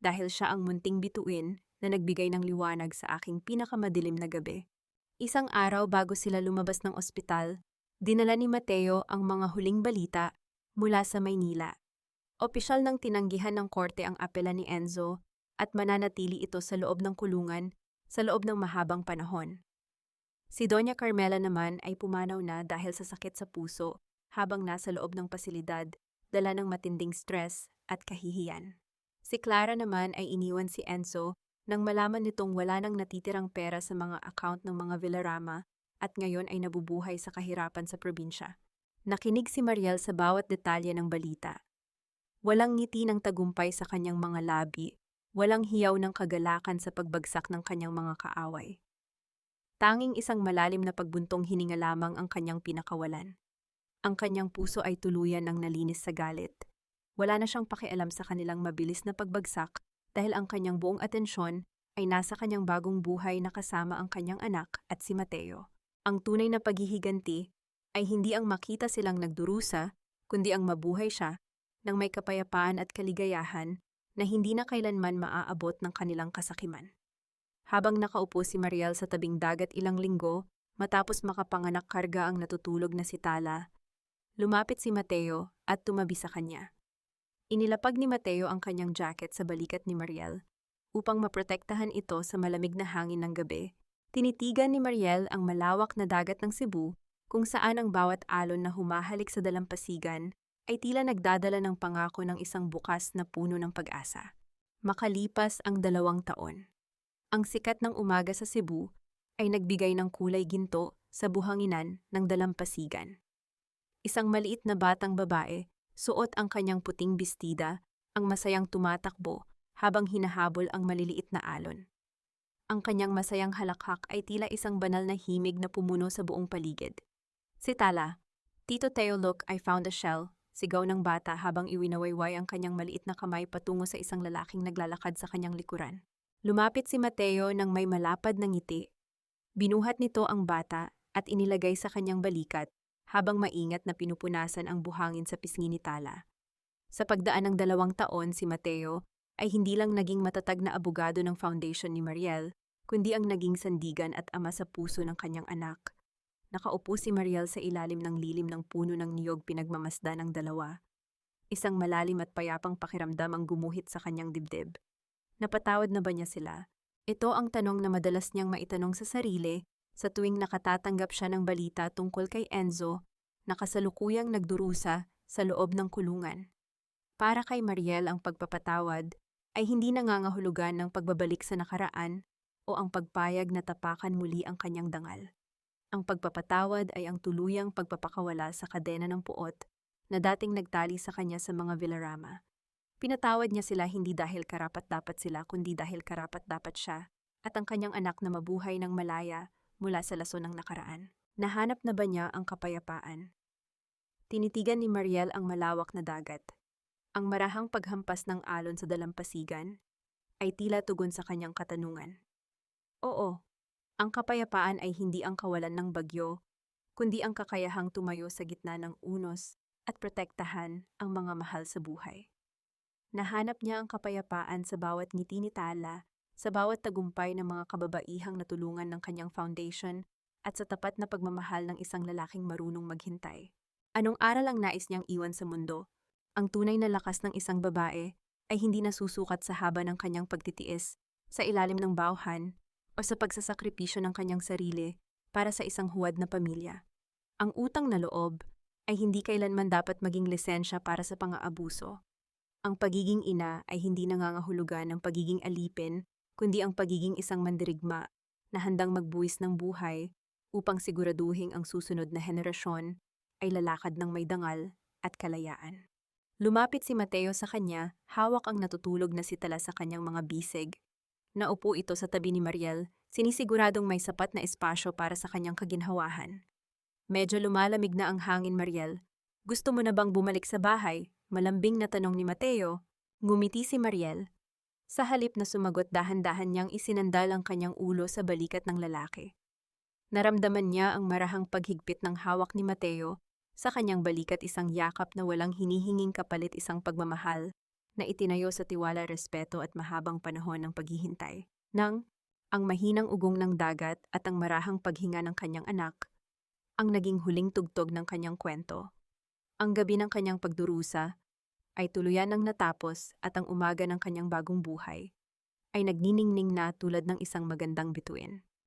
Dahil siya ang munting bituin na nagbigay ng liwanag sa aking pinakamadilim na gabi. Isang araw bago sila lumabas ng ospital, dinala ni Mateo ang mga huling balita mula sa Maynila. Opisyal nang tinanggihan ng korte ang apela ni Enzo at mananatili ito sa loob ng kulungan sa loob ng mahabang panahon. Si Doña Carmela naman ay pumanaw na dahil sa sakit sa puso habang nasa loob ng pasilidad, dala ng matinding stress at kahihiyan. Si Clara naman ay iniwan si Enzo nang malaman nitong wala nang natitirang pera sa mga account ng mga Villarama at ngayon ay nabubuhay sa kahirapan sa probinsya. Nakinig si Mariel sa bawat detalye ng balita. Walang ngiti ng tagumpay sa kanyang mga labi, walang hiyaw ng kagalakan sa pagbagsak ng kanyang mga kaaway. Tanging isang malalim na pagbuntong hininga lamang ang kanyang pinakawalan. Ang kanyang puso ay tuluyan ng nalinis sa galit. Wala na siyang pakialam sa kanilang mabilis na pagbagsak dahil ang kanyang buong atensyon ay nasa kanyang bagong buhay na kasama ang kanyang anak at si Mateo. Ang tunay na paghihiganti ay hindi ang makita silang nagdurusa, kundi ang mabuhay siya ng may kapayapaan at kaligayahan na hindi na kailanman maaabot ng kanilang kasakiman. Habang nakaupo si Mariel sa tabing dagat ilang linggo, matapos makapanganak karga ang natutulog na si Tala, lumapit si Mateo at tumabi sa kanya. Inilapag ni Mateo ang kanyang jacket sa balikat ni Mariel upang maprotektahan ito sa malamig na hangin ng gabi. Tinitigan ni Mariel ang malawak na dagat ng Cebu kung saan ang bawat alon na humahalik sa dalampasigan ay tila nagdadala ng pangako ng isang bukas na puno ng pag-asa. Makalipas ang 2 taon. Ang sikat ng umaga sa Cebu ay nagbigay ng kulay ginto sa buhanginan ng dalampasigan. Isang maliit na batang babae, suot ang kanyang puting bestida, ang masayang tumatakbo habang hinahabol ang maliliit na alon. Ang kanyang masayang halakhak ay tila isang banal na himig na pumuno sa buong paligid. Si Tala, Tito Teo, look, I found a shell, sigaw ng bata habang iwinawayway ang kanyang maliit na kamay patungo sa isang lalaking naglalakad sa kanyang likuran. Lumapit si Mateo ng may malapad na ngiti. Binuhat nito ang bata at inilagay sa kanyang balikat habang maingat na pinupunasan ang buhangin sa pisngi ni Tala. Sa pagdaan ng 2 taon, si Mateo ay hindi lang naging matatag na abogado ng foundation ni Mariel, kundi ang naging sandigan at ama sa puso ng kanyang anak. Nakaupo si Mariel sa ilalim ng lilim ng puno ng niyog pinagmamasdan ng dalawa. Isang malalim at payapang pakiramdam ang gumuhit sa kanyang dibdib. Napatawad na ba niya sila? Ito ang tanong na madalas niyang maitanong sa sarili sa tuwing nakatatanggap siya ng balita tungkol kay Enzo na kasalukuyang nagdurusa sa loob ng kulungan. Para kay Mariel, ang pagpapatawad ay hindi nangangahulugan ng pagbabalik sa nakaraan o ang pagpayag na tapakan muli ang kanyang dangal. Ang pagpapatawad ay ang tuluyang pagpapakawala sa kadena ng puot na dating nagtali sa kanya sa mga Villarama. Pinatawad niya sila hindi dahil karapat-dapat sila kundi dahil karapat-dapat siya at ang kanyang anak na mabuhay ng malaya mula sa lason ng nakaraan. Nahanap na ba niya ang kapayapaan? Tinitigan ni Mariel ang malawak na dagat. Ang marahang paghampas ng alon sa dalampasigan ay tila tugon sa kanyang katanungan. Oo, ang kapayapaan ay hindi ang kawalan ng bagyo, kundi ang kakayahang tumayo sa gitna ng unos at protektahan ang mga mahal sa buhay. Nahanap niya ang kapayapaan sa bawat ngiti ni Tala, sa bawat tagumpay ng mga kababaihang natulungan ng kanyang foundation, at sa tapat na pagmamahal ng isang lalaking marunong maghintay. Anong aral ang nais niyang iwan sa mundo? Ang tunay na lakas ng isang babae ay hindi nasusukat sa haba ng kanyang pagtitiis, sa ilalim ng bawhan, o sa pagsasakripisyo ng kanyang sarili para sa isang huwad na pamilya. Ang utang na loob ay hindi kailanman dapat maging lisensya para sa pang-aabuso. Ang pagiging ina ay hindi nangangahulugan ng pagiging alipin, kundi ang pagiging isang mandirigma na handang magbuwis ng buhay upang siguraduhin ang susunod na henerasyon ay lalakad ng may dangal at kalayaan. Lumapit si Mateo sa kanya, hawak ang natutulog na sitala sa kanyang mga bisig. Naupo ito sa tabi ni Mariel, sinisiguradong may sapat na espasyo para sa kanyang kaginhawahan. Medyo lumalamig na ang hangin, Mariel. Gusto mo na bang bumalik sa bahay? Malambing na tanong ni Mateo. Ngumiti si Mariel. Sa halip na sumagot, dahan-dahan niyang isinandal ang kanyang ulo sa balikat ng lalaki. Naramdaman niya ang marahang paghigpit ng hawak ni Mateo sa kanyang balikat, isang yakap na walang hinihinging kapalit, isang pagmamahal na itinayo sa tiwala, respeto at mahabang panahon ng paghihintay. Nang ang mahinang ugong ng dagat at ang marahang paghinga ng kanyang anak, ang naging huling tugtog ng kanyang kwento. Ang gabi ng kanyang pagdurusa ay tuluyan ng natapos at ang umaga ng kanyang bagong buhay ay nagniningning na tulad ng isang magandang bituin.